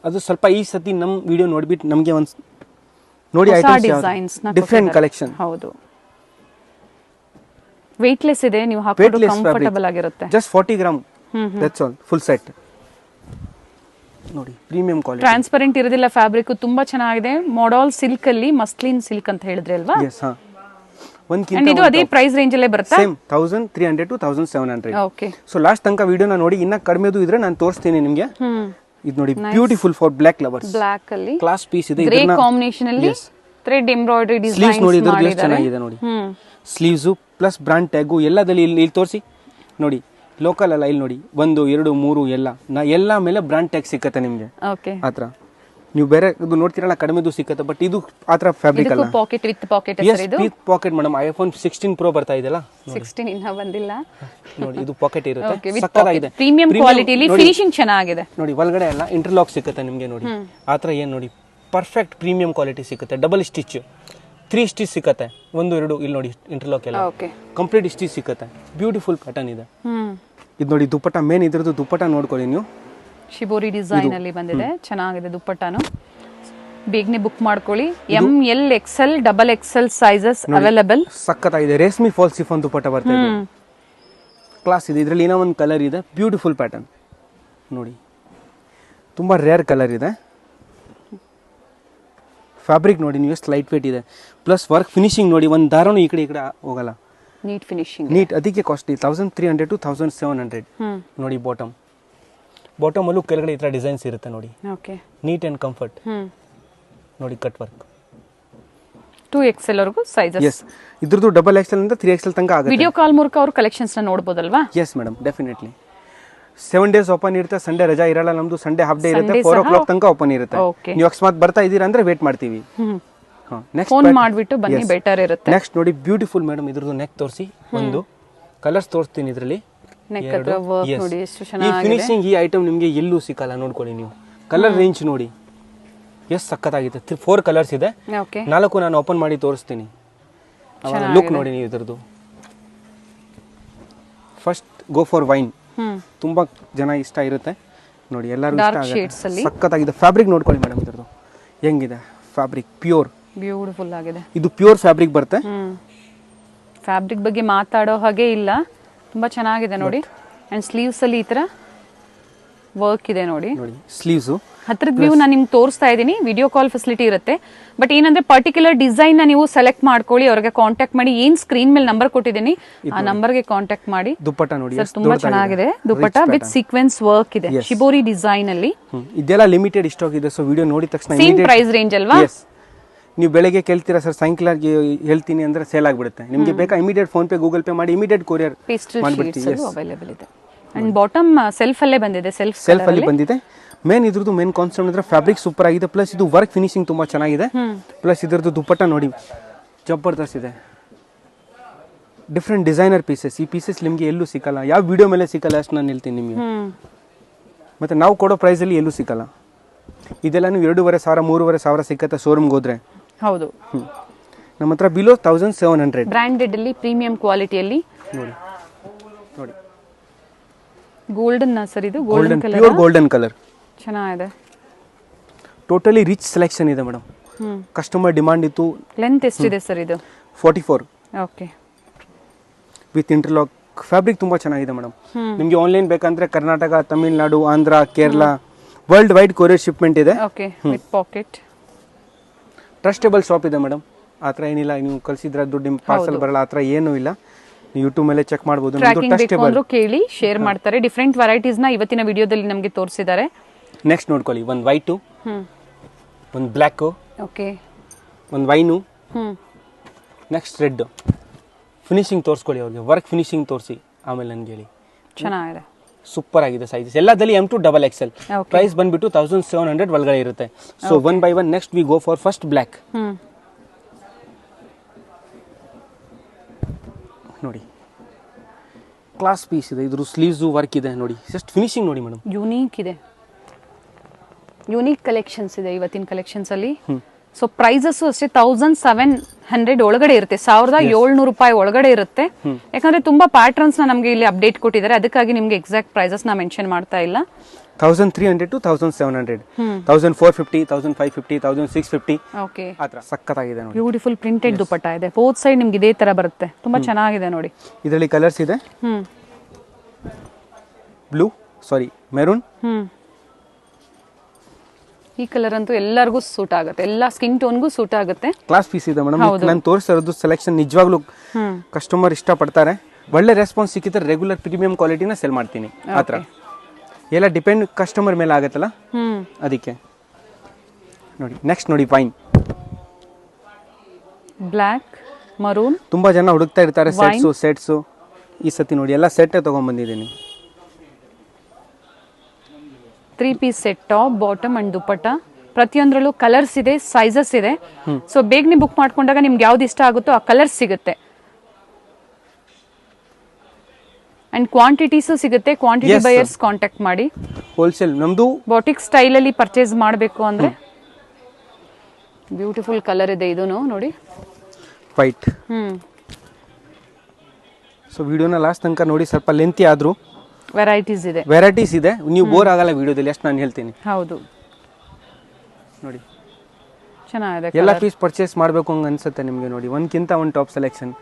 ಅದು ಸ್ವಲ್ಪ ಈ ಸತಿ ನಮ್ ವಿಡಿಯೋ ನೋಡ್ಬಿಟ್ಟು ನಮಗೆ ಒಂದ್ ನೋಡಿ ಡಿಸೈನ್ಸ್ ಡಿಫರೆಂಟ್ ಕಲೆಕ್ಷನ್. ಹೌದು, ವೇಟ್ಲೆಸ್ ಇದೆ, ನೀವು ಹಾಕೊಂಡು ಕಂಫರ್ಟಬಲ್ ಆಗಿರುತ್ತೆ. Just 40 gram, that's all. Full set ನೋಡಿ, ಪ್ರೀಮಿಯಂ ಕ್ವಾಲಿಟಿ. ಟ್ರಾನ್ಸ್ಪರೆಂಟ್ ಇರೋದಿಲ್ಲ ಫ್ಯಾಬ್ರಿಕ್, ತುಂಬಾ ಚೆನ್ನಾಗಿದೆ. ಮೊಡಲ್ ಸಿಲ್ಕ್ ಅಲ್ಲಿ ಮಸ್ಲಿನ್ ಸಿಲ್ಕ್ ಅಂತ ಹೇಳಿದ್ರಿ ಅಲ್ವಾ? ಇದು ಅದೇ ಪ್ರೈಸ್ ರೇಂಜ್ ಅಲ್ಲೇ ಬರುತ್ತೆ. Same 1300 to 1700. Okay, so last ತನಕ ವಿಡಿಯೋನ ನೋಡಿ, ಇನ್ನ ಕಡಿಮೆದು ಇದ್ರೆ ನಾನು ತೋರಿಸ್ತೀನಿ ನಿಮಗೆ. ಇದು ನೋಡಿ, beautiful for black lovers. Black ಅಲ್ಲಿ ಕ್ಲಾಸ್ ಪೀಸ್ ಇದೆ, ಗ್ರೇ ಕಾಂಬಿನೇಷನ್ ಅಲ್ಲಿ ಥ್ರೆಡ್ ಎಂಬ್ರಾಯ್ಡರಿ ಡಿಸೈನ್ಸ್ ನೋಡಿ. ಚೆನ್ನಾಗಿದೆ ನೋಡಿ. ಸ್ಲೀವ್ಸ್ ಪ್ಲಸ್ ಬ್ರಾಂಡ್ ಟ್ಯಾಗು ಎಲ್ಲದಲ್ಲಿ ಇಲ್ಲಿ ತೋರಿಸಿ ನೋಡಿ. ಲೋಕಲ್ ಅಲ್ಲ, ಇಲ್ಲಿ ನೋಡಿ 1 2 3 ಎಲ್ಲ ಮೇಲೆ ಬ್ರಾಂಡ್ ಟ್ಯಾಗ್ ಸಿಕ್ಕತ್ತೆ ನಿಮಗೆ ಓಕೆ. ಆ ಥರ. ನೀವು ಬೇರೆ ಇದು ನೋಡ್ತೀರಲ್ಲ ಕಡಿಮೆದು ಸಿಕ್ಕತ್ತೆ, ಬಟ್ ಇದು ಆ ಥರ ಫ್ಯಾಬ್ರಿಕ್ ಅಲ್ಲ. ಪಾಕೆಟ್ ವಿತ್ ಪಾಕೆಟ್ ಇದು with packet madam. iPhone 16 Pro ಬರ್ತಾ ಇದೆಯಲ್ಲ 16 ಇನ್ನ ಬಂದಿಲ್ಲ ನೋಡಿ, ಇದು ಪಾಕೆಟ್ ಇರುತ್ತೆ, Okay, with ಸಕ್ಕತ್ತಾಗಿದೆ. ಪ್ರೀಮಿಯಂ ಕ್ವಾಲಿಟಿಲಿ ಫಿನಿಶಿಂಗ್ ಚೆನ್ನಾಗಿದೆ ನೋಡಿ ಒಳಗಡೆ ಎಲ್ಲ ಇಂಟರ್ಲಾಕ್ ಸಿಕ್ಕತ್ತೆ ನಿಮಗೆ ನೋಡಿ. ಆ ಥರ ಏನು ನೋಡಿ ಪರ್ಫೆಕ್ಟ್ ಪ್ರೀಮಿಯಂ ಕ್ವಾಲಿಟಿ ಸಿಕ್ಕತ್ತೆ. ಡಬಲ್ ಸ್ಟಿಚ್ 3 ಸ್ಟಿಚ್ ಸಿಕ್ಕತ್ತೆ, 1 2 ಇಲ್ಲಿ ನೋಡಿ ಇಂಟರ್ಲಾಕ್ ಎಲ್ಲ ಓಕೆ. ಕಂಪ್ಲೀಟ್ ಸ್ಟಿಚ್ ಸಿಕ್ಕತ್ತೆ. ಬ್ಯೂಟಿಫುಲ್ ಪ್ಯಾಟರ್ನ್ ಇದೆ. ಇದು ನೋಡಿ ದುಪ್ಪಟ್ಟ, ಮೇನ್ ಇದ್ರದ್ದು ದುಪ್ಪಟ್ಟ ನೋಡ್ಕೊಳ್ಳಿ ನೀವು. ಶಿಬೋರಿ ಡಿಸೈನ್ ಅಲ್ಲಿ ಬಂದಿದೆ, ಚೆನ್ನಾಗಿದೆ ದುಪ್ಪಟ್ಟಾನು. ಬೇಗನೆ ಬುಕ್ ಮಾಡ್ಕೊಳ್ಳಿ. ML XL XXL sizes available. ಸಕ್ಕತ್ತಾಗಿದೆ. ರೇಷ್ಮಿ ಫಾಲ್ ಸಿಫಾನ್ ದುಪ್ಪಟ್ಟ ಬರ್ತಾ ಇದೆ, ಕ್ಲಾಸ್ ಇದೆ. ಇದರಲ್ಲಿ ಏನೋ ಒಂದು ಕಲರ್ ಇದೆ, ಬ್ಯೂಟಿಫುಲ್ ಪ್ಯಾಟರ್ನ್ ನೋಡಿ, ತುಂಬ ರೇರ್ ಕಲರ್ ಇದೆ. ಫ್ಯಾಬ್ರಿಕ್ ನೋಡಿ ನೀವು ಎಷ್ಟು ಲೈಟ್ ವೇಟ್ ಇದೆ, ಪ್ಲಸ್ ವರ್ಕ್ ಫಿನಿಶಿಂಗ್ ನೋಡಿ, ಒಂದು ದಾರನೂ ಈ ಕಡೆ ಹೋಗಲ್ಲ, ನೀಟ್ ಫಿನಿಶಿಂಗ್. ನೀಟ್. ಅದಕ್ಕೆ ಕಾಸ್ಟ್ಲಿ 1300 to 1700 ನೋಡಿ. ಬಾಟಮ್ ಅಲ್ಲೂ ಕೆಳಗಡೆ ಈ ಥರ ಡಿಸೈನ್ಸ್ ಇರುತ್ತೆ ನೋಡಿ, ಓಕೆ. ನೀಟ್ ಆ್ಯಂಡ್ ಕಂಫರ್ಟ್ ನೋಡಿ. ಕಟ್ ವರ್ಕ್ 2XL ವರೆಗೂ ಸೈಜಸ್. ಎಸ್, ಇದ್ರದ್ದು XXL ಇಂದ 3XL ತನಕ ಆಗುತ್ತೆ. ವಿಡಿಯೋ ಕಾಲ್ ಮೂಲಕ ಅವರು ಕಲೆಕ್ಷನ್ಸ್ ನ ನೋಡಬಹುದಲ್ವಾ? Yes madam, definitely. 7 days open ಇರುತ್ತೆ, ಸಂಡೇ ರಜಾ ಇರಲ್ಲ ನಮ್ದು. ಸಂಡೇ ಹಾಫ್ ಡೇ ಇರುತ್ತೆ, 4 o'clock ತನಕ ಓಪನ್ ಇರುತ್ತೆ. ನೀವು ಅಕಸ್ಮಾತ್ ಬರ್ತಾ ಇದ್ದೀರಾ ಅಂದ್ರೆ ವೇಟ್ ಮಾಡ್ತೀವಿ. ನೆಕ್ಸ್ಟ್ ಫೋನ್ ಮಾಡಿಬಿಟ್ಟು ಬನ್ನಿ, ಬೆಟರ್ ಇರುತ್ತೆ. ನೆಕ್ಸ್ಟ್ ನೋಡಿ, ಬ್ಯೂಟಿಫುಲ್ ಮೇಡಮ್. ಇದ್ರದ್ದು ನೆಕ್ ತೋರಿಸಿ, ಒಂದು ಕಲರ್ಸ್ ತೋರಿಸ್ತೀನಿ ಇದರಲ್ಲಿ. ನೆಕ್ ಹತ್ರ ವರ್ಕ್ ನೋಡಿ ಎಷ್ಟು ಈ ಚೆನ್ನಾಗಿದೆ. ಫಿನಿಶಿಂಗ್ ಈ ಐಟಮ್ ನಿಮಗೆ ಎಲ್ಲೂ ಸಿಕ್ಕಲ್ಲ, ನೋಡ್ಕೊಳ್ಳಿ ನೀವು. ಕಲರ್ ರೇಂಜ್ ನೋಡಿ ಎಷ್ಟು ಸಕ್ಕತ್ತಾಗಿದೆ. 4 ಕಲರ್ಸ್ ಇದೆ, ಓಕೆ. 4 ನಾನು ಓಪನ್ ಮಾಡಿ ತೋರಿಸ್ತೀನಿ. ಲುಕ್ ನೋಡಿ ನೀವು ಇದ್ರದ್ದು. ಫಸ್ಟ್ ಗೋ ಫಾರ್ ವೈನ್, ತುಂಬಾ ಜನ ಇಷ್ಟ ಇರುತ್ತೆ ನೋಡಿ, ಎಲ್ಲರೂ ಇಷ್ಟ ಆಗುತ್ತೆ. ಸಕ್ಕತ್ತಾಗಿದೆ. ಫ್ಯಾಬ್ರಿಕ್ ನೋಡ್ಕೊಳ್ಳಿ ಮೇಡಮ್, ಇದ್ರದ್ದು ಹೆಂಗಿದೆ ಫ್ಯಾಬ್ರಿಕ್. ಪ್ಯೂರ್ ಬ್ಯೂಟಿಫುಲ್ ಆಗಿದೆ. ಇದು ಪ್ಯೂರ್ ಫ್ಯಾಬ್ರಿಕ್ ಬರುತ್ತೆ. ಫ್ಯಾಬ್ರಿಕ್ ಬಗ್ಗೆ ಮಾತಾಡೋ ಹಾಗೆ ಇಲ್ಲ, ತುಂಬಾ ಚೆನ್ನಾಗಿದೆ ನೋಡಿ. ಅಂಡ್ ಸ್ಲೀವ್ಸ್ ಅಲ್ಲಿ ಈ ತರ ವರ್ಕ್ ಇದೆ ನೋಡಿ. ಸ್ಲೀವ್ಸ್ ಹತ್ರದ ವ್ಯೂ ನಾನು ನಿಮ್ಗೆ ತೋರಿಸ್ತಾ ಇದ್ದೀನಿ. ವಿಡಿಯೋ ಕಾಲ್ ಫೆಸಿಲಿಟಿ ಇರುತ್ತೆ, ಬಟ್ ಏನಂದ್ರೆ ಪರ್ಟಿಕ್ಯುಲರ್ ಡಿಸೈನ್ ನ ನೀವು ಸೆಲೆಕ್ಟ್ ಮಾಡ್ಕೊಳ್ಳಿ, ಅವ್ರಿಗೆ ಕಾಂಟ್ಯಾಕ್ಟ್ ಮಾಡಿ. ಏನ್ ಸ್ಕ್ರೀನ್ ಮೇಲೆ ನಂಬರ್ ಕೊಟ್ಟಿದ್ದೀನಿ ಆ ನಂಬರ್ಗೆ ಕಾಂಟ್ಯಾಕ್ಟ್ ಮಾಡಿ. ದುಪ್ಪಟ್ಟ ನೋಡಿ, ತುಂಬಾ ಚೆನ್ನಾಗಿದೆ ದುಪ್ಪಟ್ಟ ವಿತ್ ಸೀಕ್ವೆನ್ಸ್ ವರ್ಕ್ ಇದೆ, ಶಿಬೋರಿ ಡಿಸೈನ್ ಅಲ್ಲಿ. ಇದೆಲ್ಲ ಲಿಮಿಟೆಡ್ ಸ್ಟಾಕ್ ಇದೆ, ಸೊ ವಿಡಿಯೋ ನೋಡಿದ ತಕ್ಷಣ ಸೇಮ್ ಪ್ರೈಸ್ ರೇಂಜ್ ಅಲ್ವಾ? ನೀವು ಬೆಳಗ್ಗೆ ಕೇಳ್ತೀರಾ ಸರ್, ಸಾಯಂಕಾಲಕ್ಕೆ ಹೇಳ್ತೀನಿ ಅಂದ್ರೆ ಸೇಲ್ ಆಗಿಬಿಡುತ್ತೆ. ನಿಮಗೆ ಬೇಕಾ immediate phone pay, Google pay ಮಾಡಿ ಇಮಿಡಿಯೇಟ್ ಕೊರಿಯರ್ ಮಾಡ್ಬಿಡ್ತೀವಿ. ಅವೈಲೇಬಲ್ ಇದೆ. ಅಂಡ್ ಬಾಟಮ್ ಸೆಲ್ಫ್ ಅಲ್ಲೇ ಬಂದಿದೆ, ಸೆಲ್ಫ್ ಅಲ್ಲಿ ಬಂದಿದೆ. ಮೇನ್ ಇದ್ರದ್ದು ಮೇನ್ ಕಾನ್ಸೆಪ್ಟ್ ಅಂದ್ರೆ ಫ್ಯಾಬ್ರಿಕ್ ಸೂಪರ್ ಆಗಿದೆ, ಪ್ಲಸ್ ಇದು ವರ್ಕ್ ಫಿನಿಶಿಂಗ್ ತುಂಬಾ ಚೆನ್ನಾಗಿದೆ. ಪ್ಲಸ್ ಇದ್ರದ್ದು ದುಪ್ಪಟ್ಟ ನೋಡಿ ಜಬರ್ದಸ್ತ್ ಇದೆ. Different designer pieces. ಈ ಪೀಸಸ್ ನಿಮಗೆ ಎಲ್ಲೂ ಸಿಕ್ಕಲ್ಲ, ಯಾವ ವಿಡಿಯೋ ಮೇಲೆ ಸಿಕ್ಕಲ್ಲ ಅಷ್ಟು ನಾನು ಹೇಳ್ತೀನಿ ನಿಮಗೆ. ಮತ್ತೆ ನಾವು ಕೊಡೋ ಪ್ರೈಸ್ ಅಲ್ಲಿ ಎಲ್ಲೂ ಸಿಕ್ಕಲ್ಲ. ಇದೆಲ್ಲ ನೀವು 2,500 3,500 ಸಿಕ್ಕತ್ತೆ ಶೋರೂಮ್ಗೆ ಹೋದ್ರೆ. ಹೌದು, ನಮ್ಮ ಹತ್ರ ಬಿಲೋ 1700 ಬ್ರಾಂಡೆಡ್ ಅಲ್ಲಿ ಪ್ರೀಮಿಯಂ ಕ್ವಾಲಿಟಿಯಲ್ಲಿ ನೋಡಿ. ನೋಡಿ ಗೋಲ್ಡನ್ ಸರ್, ಇದು golden colour, pure golden colour ಚೆನ್ನಾಗಿದೆ. ಟೋಟಲಿ ರಿಚ್ ಸೆಲೆಕ್ಷನ್ ಇದೆ ಮೇಡಮ್. ಕಸ್ಟಮರ್ ಡಿಮಾಂಡ್ ಇತ್ತು. ಲೆಂತ್ ಎಷ್ಟಿದೆ ಸರ್ ಇದು? 44. ಓಕೆ. With interlock. ಫ್ಯಾಬ್ರಿಕ್ ತುಂಬಾ ಚೆನ್ನಾಗಿದೆ ಮೇಡಮ್. ನಿಮಗೆ ಆನ್ಲೈನ್ ಬೇಕಂದ್ರೆ Karnataka, Tamil Nadu, Andhra, Kerala, world wide courier shipment ಇದೆ. Okay, with pocket. Trustable shop ಇದೆ ಮೇಡಮ್. ಆ ಥರ ಏನಿಲ್ಲ, ನೀವು ಕಳಿಸಿದ್ರೆ ದುಡ್ಡು ಪಾರ್ಸಲ್ ಬರಲ್ಲ, ಆ ಥರ ಏನೂ ಇಲ್ಲ. ಯೂಟ್ಯೂಬ್ ಮೇಲೆ ಚೆಕ್ ಮಾಡಬಹುದು. ಟ್ರ್ಯಾಕಿಂಗ್ ಕೇಳಿ ಶೇರ್ ಮಾಡ್ತಾರೆ. ಡಿಫರೆಂಟ್ ವೆರೈಟೀಸ್ ನ ಇವತ್ತಿನ ವಿಡಿಯೋದಲ್ಲಿ ನಮಗೆ ತೋರಿಸಿದ್ದಾರೆ. ನೆಕ್ಸ್ಟ್ ನೋಡ್ಕೊಳ್ಳಿ, ಒಂದು ವೈಟು, ಒಂದು ಬ್ಲ್ಯಾಕು, ಓಕೆ, ಒಂದು ವೈನು, ನೆಕ್ಸ್ಟ್ ರೆಡ್. ಫಿನಿಶಿಂಗ್ ತೋರಿಸ್ಕೊಳ್ಳಿ ಅವ್ರಿಗೆ, ವರ್ಕ್ ಫಿನಿಶಿಂಗ್ ತೋರಿಸಿ, ಆಮೇಲೆ ನನಗೆ ಹೇಳಿ. ಚೆನ್ನಾಗಿದೆ, ಸೂಪರ್ ಆಗಿದೆ. ಸೈಜಸ್ ಎಲ್ಲದಲ್ಲಿ M to XXL. ಪ್ರೈಸ್ ಬಂದ್ಬಿಟ್ಟು 1700 ಒಳಗಡೆ ಇರುತ್ತೆ. So 1 by 1 next we go for first black. ನೋಡಿ ಕ್ಲಾಸ್ ಪೀಸ್ ಇದೆ, ಇದ್ರ ಸ್ಲೀವ್ಸ್ ವರ್ಕ್ ಇದೆ ನೋಡಿ. ಜಸ್ಟ್ ಫಿನಿಶಿಂಗ್ ನೋಡಿ ಮೇಡಮ್, ಯೂನಿಕ್ ಇದೆ. ಯೂನಿಕ್ ಕಲೆಕ್ಷನ್ಸ್ ಇದೆ ಇವತ್ತಿನ ಕಲೆಕ್ಷನ್ಸ್ ಅಲ್ಲಿ. ಸೊ ಪ್ರೈಸಸ್ ಅಷ್ಟೇ 1700 ಒಳಗಡೆ ಇರುತ್ತೆ, 1700 ರೂಪಾಯಿ ಒಳಗಡೆ ಇರುತ್ತೆ. ಯಾಕಂದ್ರೆ ತುಂಬಾ ಪ್ಯಾಟರ್ನ್ಸ್ ನಮಗೆ ಇಲ್ಲಿ ಅಪ್ಡೇಟ್ ಕೊಟ್ಟಿದ್ದಾರೆ, ಅದಕ್ಕಾಗಿ ನಿಮ್ಗೆ ಎಕ್ಸಾಕ್ಟ್ ಪ್ರೈಸಸ್ ನಾ ಮೆನ್ಷನ್ ಮಾಡ್ತಾ ಇಲ್ಲ. 1300 to 1700, 1450, 1550, 1650. ಓಕೆ, ಆತರ ಸಕ್ಕತ್ತಾಗಿದೆ ನೋಡಿ. ಬ್ಯೂಟಿಫುಲ್ ಪ್ರಿಂಟೆಡ್ ದುಪಟ್ಟ ಇದೆ. ಬೋತ್ ಸೈಡ್ ನಿಮ್ಗೆ ಇದೇ ತರ ಬರುತ್ತೆ, ತುಂಬಾ ಚೆನ್ನಾಗಿದೆ ನೋಡಿ. ಇದರಲ್ಲಿ ಕಲರ್ಸ್ ಇದೆ, ಬ್ಲೂ, ಸಾರಿ ಮೆರೂನ್. ಈ ಕಲರ್ ಅಂತೂ ಎಲ್ಲರಿಗೂ ಸೂಟ್ ಆಗುತ್ತೆ, ಎಲ್ಲ ಸ್ಕಿನ್ ಟೋನ್ಗೂ ಸೂಟ್ ಆಗುತ್ತೆ. ಕ್ಲಾಸ್ ಪೀಸ್ ಇದೆ ಮೇಡಮ್. ನಾನು ತೋರಿಸಿರೋದು ಸೆಲೆಕ್ಷನ್ ನಿಜವಾಗ್ಲೂ ಕಸ್ಟಮರ್ ಇಷ್ಟ ಪಡ್ತಾರೆ. ಒಳ್ಳೆ ರೆಸ್ಪಾನ್ಸ್ ಸಿಕ್ಕಿದ್ರೆ ರೆಗ್ಯುಲರ್ ಪ್ರೀಮಿಯಂ ಕ್ವಾಲಿಟಿನ ಸೆಲ್ ಮಾಡ್ತೀನಿ. ಆತರ ಎಲ್ಲ ಡಿಪೆಂಡ್ ಕಸ್ಟಮರ್ ಮೇಲೆ ಆಗುತ್ತಲ್ಲ, ಅದಕ್ಕೆ ನೋಡಿ. ನೆಕ್ಸ್ಟ್ ನೋಡಿ, ವೈನ್, ಬ್ಲ್ಯಾಕ್, ಮರೂನ್. ತುಂಬಾ ಜನ ಹುಡುಕ್ತಾ ಇರ್ತಾರೆ ಸೆಟ್ಸು. ಈ ಸತಿ ನೋಡಿ ಎಲ್ಲ ಸೆಟ್ ತಗೊಂಡ್ ಬಂದಿದ್ದೀನಿ. 3 piece set, top, bottom and dupatta. ಪ್ರತಿಯೊಂದರಲ್ಲೂ ಕಲರ್ಸ್ ಇದೆ, ಸೈಜಸ್ ಇದೆ. ಸೊ ಬೇಗನೆ ಬುಕ್ ಮಾಡ್ಕೊಂಡಾಗ ನಿಮ್ಗೆ ಯಾವ್ದು ಇಷ್ಟ ಆಗುತ್ತೋ ಆ ಕಲರ್ಸ್ ಸಿಗುತ್ತೆ. ಅಂಡ್ ಕ್ವಾಂಟಿಟೀಸು ಸಿಗುತ್ತೆ. ಕ್ವಾಂಟಿಟಿ ಬಯರ್ಸ್ ಕಾಂಟ್ಯಾಕ್ಟ್ ಮಾಡಿ. ಹೋಲ್ಸೇಲ್ ನಮ್ದು ಬಾಟಿಕ್ ಸ್ಟೈಲ್ ಅಲ್ಲಿ ಪರ್ಚೇಸ್ ಮಾಡಬೇಕು ಅಂದ್ರೆ ಬ್ಯೂಟಿಫುಲ್ ಕಲರ್ ಇದೆ ಇದೂನು ನೋಡಿ, ವೈಟ್. ಸೊ ವಿಡಿಯೋನ ಲಾಸ್ಟ್ ತನಕ ನೋಡಿ, ಸ್ವಲ್ಪ ಲೆಂತಿ ಆದ್ರೂ ವೆರೈಟೀಸ್ ಇದೆ, ನೀವು ಬೋರ್ ಆಗಲ್ಲ ವಿಡಿಯೋದಲ್ಲಿ, ಅಷ್ಟು ನಾನು ಹೇಳ್ತೀನಿ. ಹೌದು, ನೋಡಿ ಚೆನ್ನಾಗಿದೆ. ಎಲ್ಲ ಪೀಸ್ ಪರ್ಚೇಸ್ ಮಾಡಬೇಕು ಹಂಗ ಅನ್ಸುತ್ತೆ ನಿಮಗೆ. ನೋಡಿ ಒಂದ್ಕಿಂತ ಒಂದು ಟಾಪ್ ಸೆಲೆಕ್ಷನ್.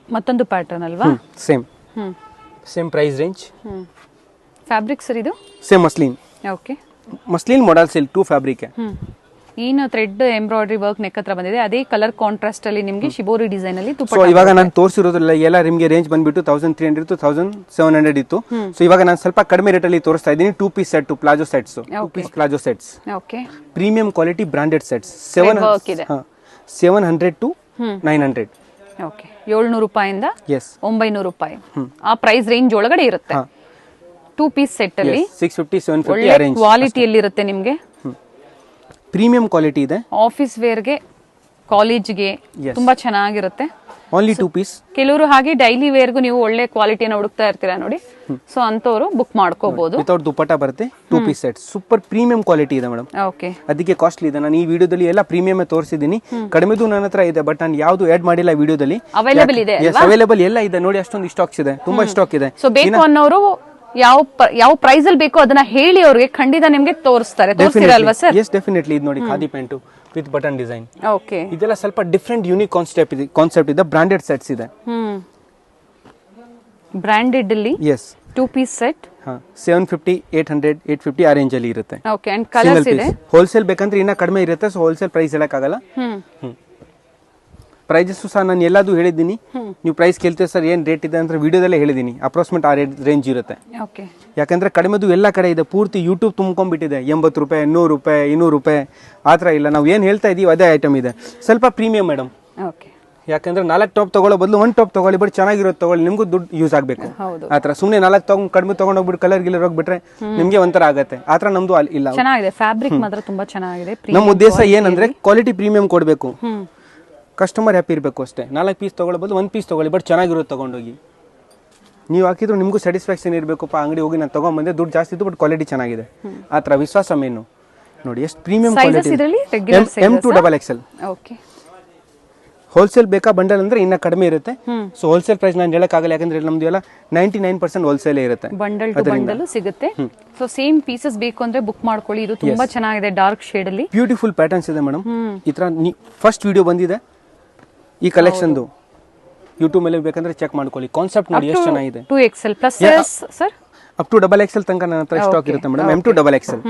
ಮತ್ತೊಂದು ಪ್ಯಾಟರ್ನ್ ಅಲ್ವಾ? Same price range. Fabric sir ಇದು same muslin. Okay, muslin model silk 2 fabric. ಏನು ಥ್ರೆಡ್ ಎಂಬ್ರಾಯ್ಡರಿ ವರ್ಕ್ ನೆಕ್ ಹತ್ರ ಬಂದಿದೆ. ಅದೇ ಕಲರ್ ಕಾಂಟ್ರಾಸ್ಟ್ ಅಲ್ಲಿ ನಿಮಗೆ ಶಿಬೋರಿ ಡಿಸೈನ್ ಅಲ್ಲಿ ಸೊ ಇವಾಗ ನಾನು ತೋರಿಸಿರೋದ್ರಲ್ಲ ಎಲ್ಲ ನಿಮಗೆ ರೇಂಜ್ ಬಂದ್ಬಿಟ್ಟು 1300 to 1700 ಇತ್ತು. ಸೊ ಇವಾಗ ನಾನು ಸ್ವಲ್ಪ ಕಡಿಮೆ ರೇಟ್ ಅಲ್ಲಿ ತೋರಿಸ್ತಾ ಇದ್ದೀನಿ. 2 piece set, palazzo sets, 2 piece palazzo sets. Okay, premium quality branded sets. 700 to 900. Okay, 700 ರೂಪಾಯಿಂದ ಎಸ್ 900 ರೂಪಾಯಿ ಆ ಪ್ರೈಸ್ ರೇಂಜ್ ಒಳಗಡೆ ಇರುತ್ತೆ. 2 ಪೀಸ್ ಸೆಟ್ ಅಲ್ಲಿ 650 750 ಒಳ್ಳೆ ಕ್ವಾಲಿಟಿಯಲ್ಲಿ ಇರುತ್ತೆ ನಿಮಗೆ. ಪ್ರೀಮಿಯಂ ಕ್ವಾಲಿಟಿ ಇದೆ. ಆಫೀಸ್ ವೇರ್ಗೆ, ಕಾಲೇಜ್ಗೆ ತುಂಬಾ ಚೆನ್ನಾಗಿರುತ್ತೆ. Only 2 piece. ಕೆಲವರು ಹಾಗೆ ಡೈಲಿ ವೇರ್ಗೂ ನೀವು ಒಳ್ಳೆ ಕ್ವಾಲಿಟಿನ ಹುಡುಕ್ತಾ ಇರ್ತೀರಾ ನೋಡಿ. ಸೊ ಅಂತವರು ಬುಕ್ ಮಾಡ್ಕೋಬಹುದು. ವಿತೌಟ್ ದುಪ್ಪಟ್ಟ ಬರುತ್ತೆ. 2 piece set super premium quality ಇದೆ ಮೇಡಮ್. ಓಕೆ, ಅದಕ್ಕೆ ಕಾಸ್ಟ್ಲಿ ಇದೆ. ನಾನು ಈ ವಿಡಿಯೋದಲ್ಲಿ ಎಲ್ಲ ಪ್ರೀಮಿಯಂ ತೋರಿಸಿದ್ದೀನಿ. ಕಡಿಮೆದು ನನ್ನ ಹತ್ರ ಇದೆ, ಬಟ್ ನಾನು ಯಾವ್ದು ಆಡ್ ಮಾಡಿಲ್ಲ ವಿಡಿಯೋದಲ್ಲಿ. ಅವೈಲೇಬಲ್ ಇದೆ, ಅವೈಲೇಬಲ್ ಎಲ್ಲ ಇದೆ ನೋಡಿ. ಅಷ್ಟೊಂದು ಸ್ಟಾಕ್ಸ್ ಇದೆ, ತುಂಬಾ ಸ್ಟಾಕ್ ಇದೆ. ಸೊ ಬೇಕು ಅನ್ನೋರು ಯಾವ ಪ್ರೈಸ್ ಅಲ್ಲಿ ಬೇಕೋ ಅದನ್ನ ಹೇಳಿ ಅವ್ರಿಗೆ ಖಂಡಿತ ನಿಮ್ಗೆ ತೋರಿಸ್ತಾರೆ. ತೋರಿಸ್ತೀರಲ್ವಾ ಸರ್? Yes definitely. ಇದು ನೋಡಿ khadi pant with button design. Okay, ಇದೆಲ್ಲ ಸ್ವಲ್ಪ ಡಿಫ್ರೆಂಟ್ ಯೂನಿಕ್ ಕಾನ್ಸೆಪ್ಟ್ ಇದೆ. ಬ್ರಾಂಡೆಡ್ ಸೆಟ್ಸ್ ಇದೆ. ಬ್ರಾಂಡೆಡ್ ಅಲ್ಲಿ ಎಸ್ 2 ಪೀಸ್ ಸೆಟ್ 750 800 850 ಆ ರೇಂಜ್ ಅಲ್ಲಿ ಇರುತ್ತೆ. ಓಕೆ, ಅಂಡ್ ಕಲರ್ಸ್ ಇದೆ. ಹೋಲ್ಸೇಲ್ ಬೇಕಂದ್ರೆ ಇನ್ನ ಕಡಿಮೆ ಇರುತ್ತೆ. ಸೊ ಹೋಲ್ಸೇಲ್ ಪ್ರೈಸ್ ಹೇಳಕ್ಕಾಗಲ್ಲ. ಪ್ರೈಸಸ್ ಸಹ ನಾನು ಎಲ್ಲದೂ ಹೇಳಿದ್ದೀನಿ. ನೀವು ಪ್ರೈಸ್ ಕೇಳ್ತೀವಿ ಸರ್ ಏನ್ ರೇಟ್ ಇದೆ ಅಂದ್ರೆ ವಿಡಿಯೋದಲ್ಲೇ ಹೇಳಿದ್ದೀನಿ. ಅಪ್ರಾಕ್ಸಿಮೇಟ್ ಆ ರೇಂಜ್ ಇರುತ್ತೆ. ಓಕೆ, ಯಾಕಂದ್ರೆ ಕಡಿಮೆದು ಎಲ್ಲ ಕಡೆ ಇದೆ. ಪೂರ್ತಿ ಯೂಟ್ಯೂಬ್ ತುಂಬ್ಕೊಂಡ್ಬಿಟ್ಟಿದೆ. 80 ರೂಪಾಯಿ 100 ರೂಪಾಯಿ 200 ರೂಪಾಯಿ ಆ ಥರ ಇಲ್ಲ. ನಾವು ಏನು ಹೇಳ್ತಾ ಇದೀವಿ ಅದೇ ಐಟಮ್ ಇದೆ. ಸ್ವಲ್ಪ ಪ್ರೀಮಿಯಂ ಮೇಡಮ್. ಓಕೆ, ಯಾಕಂದ್ರೆ 4 ಟಾಪ್ ತಗೊಳ್ಳೋ ಬದಲು 1 ಟಾಪ್ ತಗೊಳ್ಳಿ, ಬಟ್ ಚೆನ್ನಾಗಿರೋದು ತಗೊಳ್ಳಿ. ನಿಮ್ಗೂ ದುಡ್ಡು ಯೂಸ್ ಆಗಬೇಕು. ಆ ಥರ ಸುಮ್ಮನೆ 4 ಕಡಿಮೆ ತಗೊಂಡೋಗ್ಬಿಟ್ಟು ಕಲರ್ ಗಿಲರ್ ಹೋಗ್ಬಿಟ್ರೆ ನಿಮ್ಗೆ ಒಂಥರ ಆಗುತ್ತೆ. ಆ ಥರ ನಮ್ದು ಇಲ್ಲ. ಚೆನ್ನಾಗಿದೆ, ಫ್ಯಾಬ್ರಿಕ್ ಮಾತ್ರ ತುಂಬಾ ಚೆನ್ನಾಗಿದೆ. ನಮ್ಮ ಉದ್ದೇಶ ಏನಂದ್ರೆ ಕ್ವಾಲಿಟಿ ಪ್ರೀಮಿಯಂ ಕೊಡಬೇಕು, ಕಸ್ಟಮರ್ ಹ್ಯಾಪಿ ಇರಬೇಕು ಅಷ್ಟೇ. 4 ಪೀಸ್ ತಗೊಳ್ಬೋದು, 1 ಪೀಸ್ ತಗೊಳ್ಳಿ, ಬಟ್ ಚೆನ್ನಾಗಿರೋದು ತಗೊಂಡೋಗಿ. ನೀವು ಹಾಕಿದ್ರು ನಿಮಗೂ ಸ್ಯಾಟಿಸ್ಫ್ಯಾಕ್ಷನ್ ಇರಬೇಕಪ್ಪ. ಅಂಗಡಿ ಹೋಗಿ ನಾನು ತಗೊಂಡ್ಬಂದೆ, ದುಡ್ಡು ಜಾಸ್ತಿ ಇತ್ತು ಬಟ್ ಕ್ವಾಲಿಟಿ ಚೆನ್ನಾಗಿದೆ. ಆ ಥರ ವಿಶ್ವಾಸ ಮೇನು. ನೋಡಿ ಎಷ್ಟು premium quality. M2 XXL. Okay, wholesale ಬೇಕಾ ಬಂಡಲ್ ಅಂದ್ರೆ ಇನ್ನ ಕಡಿಮೆ ಇರುತ್ತೆ. ಸೊ ಹೋಲ್ಸೇಲ್ ಪ್ರೈಸ್ ನಾನು ಹೇಳಕ್ಕಾಗಲ್ಲ, ಯಾಕಂದ್ರೆ ನಮ್ದು ಎಲ್ಲ 99% ಹೋಲ್ಸೇಲ್ ಇರುತ್ತೆ. ಬಂಡಲ್ ಟು ಬಂಡಲ್ ಸಿಗುತ್ತೆ. ಸೊ ಸೇಮ್ ಪೀಸಸ್ ಬೇಕು ಅಂದ್ರೆ ಬುಕ್ ಮಾಡ್ಕೊಳ್ಳಿ. ಇದು ತುಂಬಾ ಚೆನ್ನಾಗಿದೆ, ಡಾರ್ಕ್ ಶೇಡ್ ಅಲ್ಲಿ ಬ್ಯೂಟಿಫುಲ್ ಪ್ಯಾಟರ್ನ್ಸ್ ಇದೆ ಮೇಡಮ್. ಈ ತರ ಫಸ್ಟ್ ವಿಡಿಯೋ ಬಂದಿದೆ ಈ ಕಲೆಕ್ಷನ್ದು. ಯೂಟ್ಯೂಬ್ ಮೇಲೆ ಬೇಕಂದ್ರೆ ಚೆಕ್ ಮಾಡ್ಕೊಳ್ಳಿ. ಕಾನ್ಸೆಪ್ಟ್ ನೋಡಿ ಎಷ್ಟು ಚೆನ್ನಾಗಿದೆ. 2XL plus sir up to XXL ತನಕ ನನ್ನ ಹತ್ರ ಸ್ಟಾಕ್ ಇರುತ್ತೆ ಮೇಡಮ್. M2 XXL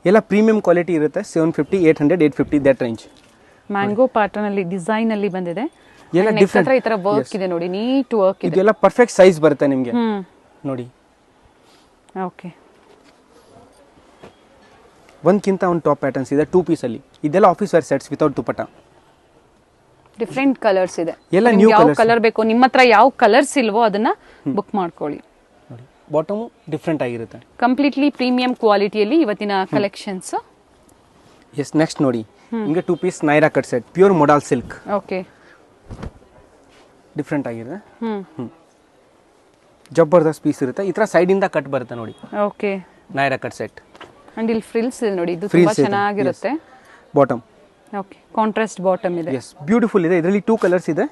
ಎಲ್ಲ ಪ್ರೀಮಿಯಂ ಕ್ವಾಲಿಟಿ ಇರುತ್ತೆ. 750 800 850 ದಟ್ ರೇಂಜ್. ಮ್ಯಾಂಗೋ ಪ್ಯಾಟರ್ನ್ ಅಲ್ಲಿ ಡಿಸೈನ್ ಅಲ್ಲಿ ಬಂದಿದೆ. ಎಲ್ಲ ಡಿಫರೆಂಟ್ ಈ ತರ ವರ್ಕ್ ಇದೆ ನೋಡಿ, ನೀಟ್ ವರ್ಕ್ ಇದೆ. ಇದೆಲ್ಲ ಪರ್ಫೆಕ್ಟ್ ಸೈಜ್ ಬರುತ್ತೆ ನಿಮಗೆ ನೋಡಿ. ಓಕೆ, ಒಂದ್ಕಿಂತ ಒಂದು ಟಾಪ್ ಪ್ಯಾಟರ್ನ್ಸ್ ಇದೆ 2 ಪೀಸ್ ಅಲ್ಲಿ. ಇದೆಲ್ಲ ಆಫೀಸ್ ವೇರ್ ಸೆಟ್ಸ್ ವಿತೌಟ್ ದುಪ್ಪಟ್ಟ. ಡಿಫರೆಂಟ್ ಕಲರ್ಸ್ ಇದೆ. ಎಲ್ಲ ನ್ಯೂ ಯಾವ ಕಲರ್ ಬೇಕು, ನಿಮ್ಮ ಹತ್ರ ಯಾವ ಕಲರ್ಸ್ ಇಲ್ವೋ ಅದನ್ನ ಬುಕ್ ಮಾಡ್ಕೊಳ್ಳಿ. ನೋಡಿ ಬಾಟಮ್ ಡಿಫರೆಂಟ್ ಆಗಿರುತ್ತೆ. ಕಂಪ್ಲೀಟ್ಲಿ ಪ್ರೀಮಿಯಂ ಕ್ವಾಲಿಟಿಯಲ್ಲಿ ಇವತ್ತಿನ ಕಲೆಕ್ಷನ್ಸ್. ಎಸ್, ನೆಕ್ಸ್ಟ್ ನೋಡಿ ನಿಮಗೆ 2 piece Naira cut set pure modal silk. Okay, different ಆಗಿದೆ. ಜಬರ್ದಸ್ತ್ ಪೀಸ್ ಇರುತ್ತೆ. ಈ ತರ ಸೈಡ್ ಇಂದ ಕಟ್ ಬರುತ್ತೆ ನೋಡಿ. Okay, Naira cut set. And ಇಲ್ಲಿ ಫ್ರಿಲ್ಸ್ ಇದೆ ನೋಡಿ, ಇದು ತುಂಬಾ ಚೆನ್ನಾಗಿರುತ್ತೆ. ಬಾಟಮ್ ಓಕೆ, ಕಾಂಟ್ರಾಸ್ಟ್ ಬಾಟಮ್ ಇದೆ. ಎಸ್, ಬ್ಯೂಟಿಫುಲ್ ಇದೆ. ಇದರಲ್ಲಿ 2 ಕಲರ್ಸ್ ಇದೆ.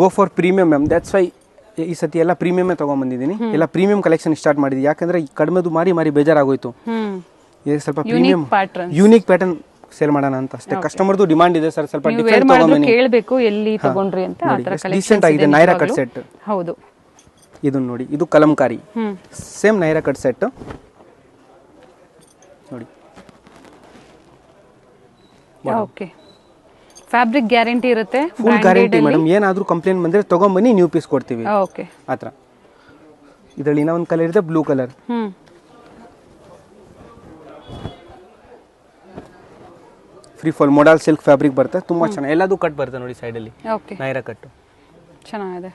Go for premium ma'am. That's why ಈ ಸತಿ ಎಲ್ಲ ಪ್ರೀಮಿಯಮೇ ತಗೊಂಡ್ಬಂದಿದ್ದೀನಿ. ಎಲ್ಲ ಪ್ರೀಮಿಯಂ ಕಲೆಕ್ಷನ್ ಸ್ಟಾರ್ಟ್ ಮಾಡಿದ್ವಿ. ಯಾಕಂದ್ರೆ ಕಡಿಮೆದು ಮಾರಿ ಬೇಜಾರಾಗೋಯ್ತು. ಈಗ ಸ್ವಲ್ಪ ಪ್ರೀಮಿಯಂ ಯೂನಿಕ್ ಪ್ಯಾಟರ್ನ್ ಸೇಲ್ ಮಾಡೋಣ ಅಂತ ಅಷ್ಟೇ. ಕಸ್ಟಮರ್ದು ಡಿಮಾಂಡ್ ಇದೆ ಸರ್, ಸ್ವಲ್ಪ ಡಿಫರೆಂಟ್ ತಗೊಂಡ್ಬನ್ನಿ. ಕೇಳಬೇಕು ಎಲ್ಲಿ ತಗೊಂಡ್ರಿ ಅಂತ. ಆ ತರ ಕಲೆಕ್ಷನ್ ಡಿಸೆಂಟ್ ಆಗಿದೆ. Naira cut set. ಹೌದು, ಇದು ನೋಡಿ, ಇದು Kalamkari. Same Naira cut set ನೋಡಿ. ಓಕೆ, ಫ್ಯಾಬ್ರಿಕ್ ಗ್ಯಾರಂಟಿ ಇರುತ್ತೆ. Full guarantee madam. ಏನಾದರೂ ಕಂಪ್ಲೇಂಟ್ ಬಂದ್ರೆ ತಗೊಂಡ್ಬನ್ನಿ, ನ್ಯೂ ಪೀಸ್ ಕೊಡ್ತೀವಿ. ಓಕೆ, ಆ ಥರ. ಇದರಲ್ಲಿ ಇನ್ನೂ ಒಂದು ಕಲರ್ ಇದೆ, blue colour. Free fall modal silk fabric ಬರುತ್ತೆ, ತುಂಬಾ ಚೆನ್ನಾಗಿ ಎಲ್ಲದೂ ಕಟ್ ಬರುತ್ತೆ ನೋಡಿ ಸೈಡಲ್ಲಿ ಓಕೆ ನೈರಾ ಕಟ್ಟು. ಚೆನ್ನಾಗಿದೆ.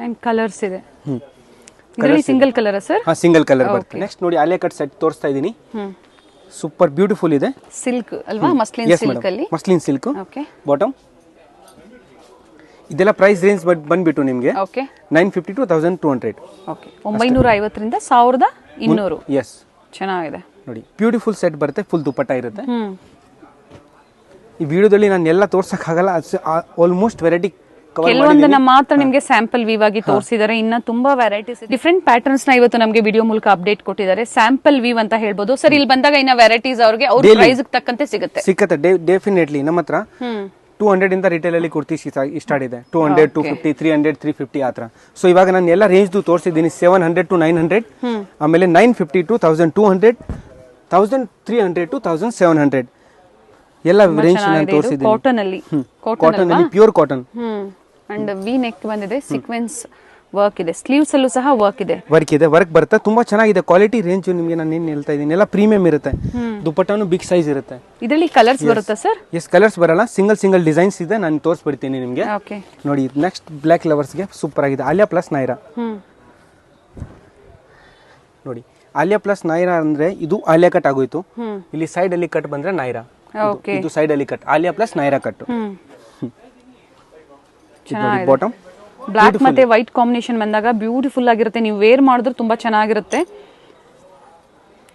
ಅಂಡ್ ಕಲರ್ಸ್ ಇದೆ. ಇದರಲ್ಲಿ ಸಿಂಗಲ್ ಕಲರ್ ಸರ್? ಹಾ ಸಿಂಗಲ್ ಕಲರ್ ಬರುತ್ತೆ. ನೆಕ್ಸ್ಟ್ ನೋಡಿ ಆಲಿಯಾ ಕಟ್ ಸೆಟ್ ತೋರಿಸ್ತಾ ಇದ್ದೀನಿ. ಸೂಪರ್ ಬ್ಯೂಟಿಫುಲ್ ಇದೆ. ಸಿಲ್ಕ್ ಅಲ್ವಾ? ಮಸ್ಲಿನ್ ಸಿಲ್ಕ್ ಅಲ್ಲಿ. Muslin silk. ಓಕೆ. ಬಾಟಮ್ ಇದೆಲ್ಲ ಪ್ರೈಸ್ ರೇಂಜ್ ಬಂದ್ಬಿಟ್ಟು ನಿಮಗೆ ಓಕೆ 950 to 1200. ಓಕೆ 950 ರಿಂದ 1200. ಎಸ್ ಚೆನ್ನಾಗಿದೆ ನೋಡಿ, ಬ್ಯೂಟಿಫುಲ್ ಸೆಟ್ ಬರುತ್ತೆ, ಫುಲ್ ದುಪಟ್ಟ ಇರುತ್ತೆ. ಈ ವಿಡಿಯೋದಲ್ಲಿ ನಾನು ಎಲ್ಲ ತೋರ್ಸಕ್ಕಾಗಲ್ಲ, ಆಲ್ಮೋಸ್ಟ್ ವೆರೈಟಿ ಕೆಲವೊಂದನ್ನ ಮಾತ್ರ ನಿಮಗೆ ಸ್ಯಾಂಪಲ್ ವೀವ್ ಆಗಿ ತೋರಿಸಿದ್ದಾರೆ. ಇನ್ನ ತುಂಬಾ ವೆರೈಟೀಸ್ ಡಿಫ್ರೆಂಟ್ ಪ್ಯಾಟರ್ನ್ಸ್ ನ ಇವತ್ತು ನಮಗೆ ವಿಡಿಯೋ ಮೂಲಕ ಅಪ್ಡೇಟ್ ಕೊಟ್ಟಿದ್ದಾರೆ. ಸ್ಯಾಂಪಲ್ ವೀವ್ ಅಂತ ಹೇಳ್ಬೋದು ಸರ್. ಇಲ್ಲಿ ಬಂದಾಗ ಇನ್ನ ವೆರೈಟೀಸ್ ಅವ್ರಿಗೆ ಅವ್ರ ಪ್ರೈಸ್ ತಕ್ಕಂತೆ ಸಿಗುತ್ತೆ. ಡೆಫಿನೆಟ್ಲಿ ನಮ್ಮ ಹತ್ರ 200 ಇಂದ ರಿಟೇಲ್ ಅಲ್ಲಿ ಕುರ್ತಿ ಸ್ಟಾರ್ಟ್ ಇದೆ. 200, 250, 300, 350 ಆತರ. ಸೊ ಇವಾಗ ನಾನು ಎಲ್ಲ ರೇಂಜ್ ತೋರಿಸಿದ್ದೀನಿ. 700 to 900, ಆಮೇಲೆ 950 to 1200, 1300 to 1700 ಎಲ್ಲ ರೇಂಜ್ ನಾನು ತೋರಿಸಿದ್ದೀನಿ. ಕಾಟನ್ ಅಲ್ಲಿ pure cotton. And we neck ಬಂದಿದೆ, ಸೀಕ್ವೆನ್ಸ್ ವರ್ಕ್ ಇದೆ, ಸ್ಲೀವ್ಸ್ ಅಲ್ಲೂ ಸಹ ವರ್ಕ್ ಇದೆ. ವರ್ಕ್ ಬರುತ್ತೆ, ತುಂಬಾ ಚೆನ್ನಾಗಿದೆ. ಕ್ವಾಲಿಟಿ ರೇಂಜ್ ನಿಮಗೆ ನಾನು ಏನ್ ಹೇಳ್ತಾ ಇದ್ದೀನಿ ಎಲ್ಲ ಪ್ರೀಮಿಯಂ ಇರುತ್ತೆ. ದುಪಟ್ಟಾನು ಬಿಗ್ ಸೈಜ್ ಇರುತ್ತೆ. ಇದರಲ್ಲಿ ಕಲರ್ಸ್ ಬರುತ್ತಾ ಸರ್? ಎಸ್, ಕಲರ್ಸ್ ಬರಲ್ಲ, ಸಿಂಗಲ್ ಡಿಸೈನ್ಸ್ ಇದೆ. ನಾನು ತೋರಿಸ್ಬಿಡ್ತೀನಿ ನಿಮಗೆ. ನೋಡಿ ನೆಕ್ಸ್ಟ್ ಬ್ಲಾಕ್ ಲವರ್ಸ್ಗೆ ಸೂಪರ್ ಆಗಿದೆ. ಆಲಿಯಾ ಪ್ಲಸ್ ನೈರಾ ನೋಡಿ. ಆಲಿಯಾ ಪ್ಲಸ್ ನೈರಾ ಅಂದ್ರೆ ಇದು ಆಲಿಯಾ ಕಟ್ ಆಗೋಯ್ತು. ಇಲ್ಲಿ ಸೈಡ್ ಅಲ್ಲಿ ಕಟ್ ಬಂದ್ರೆ ನೈರಾ, ಇದು ಸೈಡ್ ಅಲ್ಲಿ cut. Alia plus Naira cut. Bottom black ಮತ್ತೆ ವೈಟ್ ಕಾಂಬಿನೇಷನ್ ಬಂದಾಗ ಬ್ಯೂಟಿಫುಲ್ ಆಗಿರುತ್ತೆ. ನೀವು ವೇರ್ ಮಾಡಿದ್ರೆ ತುಂಬಾ ಚೆನ್ನಾಗಿರುತ್ತೆ.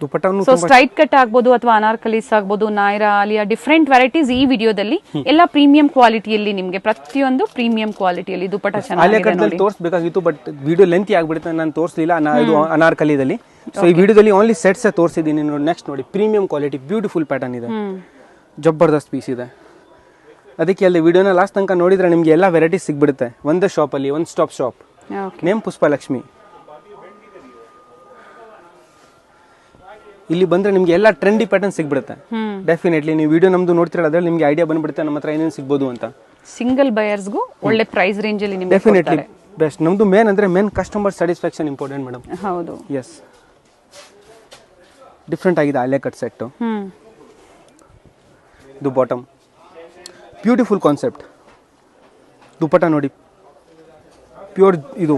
ದುಪಟ್ಟಾನು ಸೊ ಸ್ಟ್ರೈಟ್ ಕಟ್ ಆಗ್ಬೋದು ಅಥವಾ ಅನಾರ್ಕಲೀಸ್ ಆಗ್ಬೋದು, ನೈರಾ, ಆಲಿಯಾ, ಡಿಫ್ರೆಂಟ್ ವೆರೈಟೀಸ್ ಈ ವಿಡಿಯೋದಲ್ಲಿ ಎಲ್ಲ ಪ್ರೀಮಿಯಂ ಕ್ವಾಲಿಟಿಯಲ್ಲಿ ನಿಮಗೆ ಪ್ರತಿಯೊಂದು ಪ್ರೀಮಿಯಂ ಕ್ವಾಲಿಟಿಯಲ್ಲಿ ದುಪಟ್ಟ ಚೆನ್ನಾಗಿದೆ. ತೋರಿಸಬೇಕಾಗಿತ್ತು ಬಟ್ ವಿಡಿಯೋ ಲೆಂತಿ ಆಗ್ಬಿಡುತ್ತೆ, ನಾನು ತೋರಿಸಲಿಲ್ಲ. ಇದು ಅನಾರ್ಕಲಿದಲ್ಲಿ. ಸೊ ಈ ವಿಡಿಯೋದಲ್ಲಿ ಓನ್ಲಿ ಸೆಟ್ಸ್ ತೋರಿಸಿದ್ದೀನಿ. ನೆಕ್ಸ್ಟ್ ನೋಡಿ, ಪ್ರೀಮಿಯಂ ಕ್ವಾಲಿಟಿ ಬ್ಯೂಟಿಫುಲ್ ಪ್ಯಾಟರ್ನ್ ಇದೆ, ಜಬರ್ದಸ್ತ್ ಪೀಸ್ ಇದೆ. ಅದಕ್ಕೆ ಅಲ್ಲಿ ವಿಡಿಯೋನ ಲಾಸ್ಟ್ ತನಕ ನೋಡಿದ್ರೆ ನಿಮಗೆ ಎಲ್ಲ ವೆರೈಟೀಸ್ ಸಿಗ್ಬಿಡುತ್ತೆ ಒಂದೇ ಶಾಪಲ್ಲಿ, ಒನ್ ಸ್ಟಾಪ್ ಶಾಪ್. ನೇಮ್ ಪುಷ್ಪಲಕ್ಷ್ಮಿ. ಇಲ್ಲಿ ಬಂದ್ರೆ ನಿಮ್ಗೆ ಎಲ್ಲ ಟ್ರೆಂಡಿ ಪ್ಯಾಟರ್ನ್ ಸಿಗ್ಬಿಡುತ್ತೆ. ಡೆಫಿನೆಟ್ಲಿ ನೀವು ವಿಡಿಯೋ ನಮ್ದು ನೋಡ್ತಿರಲ್ಲ, ಅದ್ರಲ್ಲಿ ನಿಮ್ಗೆ ಐಡಿಯಾ ಬಂದ್ಬಿಡುತ್ತೆ ನಮ್ಮ ಹತ್ರ ಏನೇನು ಸಿಗ್ಬೋದು ಅಂತ. ಸಿಂಗಲ್ ಬಯರ್ಸ್ಗೂ ಒಳ್ಳೆ ಪ್ರೈಸ್ ರೇಂಜ್ ಅಲ್ಲಿ ನಿಮಗೆ ಡೆಫಿನೆಟ್ಲಿ ಬೆಸ್ಟ್. ನಮ್ದು ಮೇನ್ ಅಂದ್ರೆ main customer satisfaction important madam. ಹೌದು. ಎಸ್, ಡಿಫ್ರೆಂಟ್ ಆಗಿದೆ ಆಲಿಯಾ ಕಟ್ ಸೆಟ್. ಇದು ಬಾಟಮ್, ಬ್ಯೂಟಿಫುಲ್ ಕಾನ್ಸೆಪ್ಟ್. ದುಪಟ್ಟ ನೋಡಿ, ಪ್ಯೂರ್ ಇದು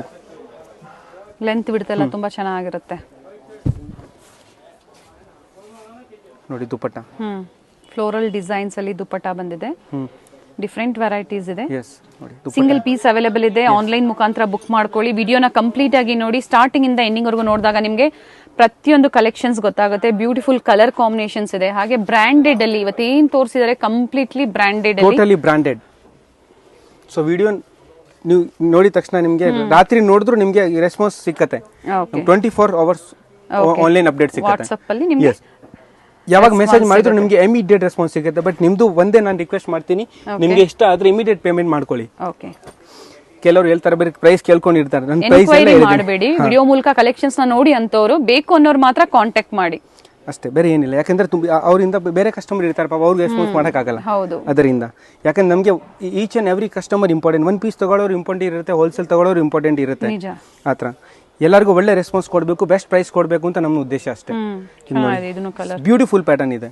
ಲೆಂತ್ ಬಿಡ್ತಲ್ಲ, ತುಂಬಾ ಚೆನ್ನಾಗಿರುತ್ತೆ ನೋಡಿ ದುಪಟ್ಟ. ಫ್ಲೋರಲ್ ಡಿಸೈನ್ಸ್ ಅಲ್ಲಿ ದುಪಟ್ಟ ಬಂದಿದೆ. ಡಿಫ್ರೆಂಟ್ ವೆರೈಟೀಸ್ ಇದೆ. ನೋಡಿ ಸಿಂಗಲ್ ಪೀಸ್ ಅವೈಲೇಬಲ್ ಇದೆ. ಆನ್ಲೈನ್ ಮುಖಾಂತರ ಬುಕ್ ಮಾಡ್ಕೊಳ್ಳಿ. ವಿಡಿಯೋನ ಕಂಪ್ಲೀಟ್ ಆಗಿ ನೋಡಿ, ಸ್ಟಾರ್ಟಿಂಗ್ ಇಂದ ಎಂಡಿಂಗ್ ವರೆಗೂ ನೋಡಿದಾಗ ನಿಮಗೆ ಪ್ರತಿಯೊಂದು ಕಲೆಕ್ಷನ್ಸ್ ಗೊತ್ತಾಗುತ್ತೆ. ಬ್ಯೂಟಿಫುಲ್ ಕಲರ್ ಕಾಂಬಿನೇಷನ್ಸ್ ಇದೆ. ಹಾಗೆ ಬ್ರಾಂಡೆಡ್ ಅಲ್ಲಿ ಇವತ್ತೇನ್ ತೋರಿಸಿದರೆ completely branded, totally branded. So video ನೀವು ನೋಡಿದ ತಕ್ಷಣ ನಿಮಗೆ ರಾತ್ರಿ ನೋಡಿದ್ರು ನಿಮಗೆ ರೆಸ್ಪಾನ್ಸ್ ಸಿಕ್ಕತ್ತೆ. 24 hours ಆನ್ಲೈನ್ ಅಪ್ಡೇಟ್ ಸಿಕ್ಕತ್ತೆ. ವಾಟ್ಸ್ಆಪ್ ಅಲ್ಲಿ ನಿಮಗೆ ಯಾವಾಗ ಮೆಸೇಜ್ ಮಾಡಿದ್ರು ನಿಮಗೆ ಇಮಿಡಿಯೇಟ್ ರೆಸ್ಪಾನ್ಸ್ ಸಿಗುತ್ತೆ. ಬಟ್ ನಿಮ್ದು ಒಂದೇ ನಾನು ರಿಕ್ವೆಸ್ಟ್ ಮಾಡ್ತೀನಿ, ನಿಮ್ಗೆ ಇಷ್ಟ ಆದ್ರೆ ಇಮಿಡಿಯೇಟ್ ಪೇಮೆಂಟ್ ಮಾಡ್ಕೊಳ್ಳಿ. ಓಕೆ. ಕೆಲವರು ಹೇಳ್ತಾರೆ ಬರೀ ಪ್ರೈಸ್ ಕೇಳ್ಕೊಂಡಿರ್ತಾರೆ. ನನ್ನ ಪ್ರೈಸ್ ಮಾಡಬೇಡಿ, ವಿಡಿಯೋ ಮೂಲಕ ಕಲೆಕ್ಷನ್ಸ್ ನ ನೋಡಿ ಅಂತವರು ಬೇಕು ಅನ್ನೋರು ಮಾತ್ರ ಕಾಂಟ್ಯಾಕ್ಟ್ ಮಾಡಿ ಅಷ್ಟೇ, ಬೇರೆ ಏನಿಲ್ಲ. ಯಾಕಂದ್ರೆ ಅವರಿಂದ ಬೇರೆ ಕಸ್ಟಮರ್ ಇರ್ತಾರೆ ಪಾಪ, ಅವ್ರಿಗೆ ರೆಸ್ಪಾನ್ಸ್ ಮಾಡೋಕ್ಕಾಗಲ್ಲ. ಅದರಿಂದ ಯಾಕಂದ್ರೆ ನಮಗೆ each and every customer important. One piece ತಗೊಳ್ಳೋರು ಇಂಪಾರ್ಟೆಂಟ್ ಇರುತ್ತೆ, ಹೋಲ್ಸೇಲ್ ತಗೊಳ್ಳೋರು ಇಂಪಾರ್ಟೆಂಟ್ ಇರುತ್ತೆ. ಆ ಥರ ಎಲ್ಲರಿಗೂ ಒಳ್ಳೆ ರೆಸ್ಪಾನ್ಸ್ ಕೊಡಬೇಕು, ಬೆಸ್ಟ್ ಪ್ರೈಸ್ ಕೊಡಬೇಕು ಅಂತ ನಮ್ಮ ಉದ್ದೇಶ ಅಷ್ಟೇ. ಬ್ಯೂಟಿಫುಲ್ ಪ್ಯಾಟರ್ನ್ ಇದೆ.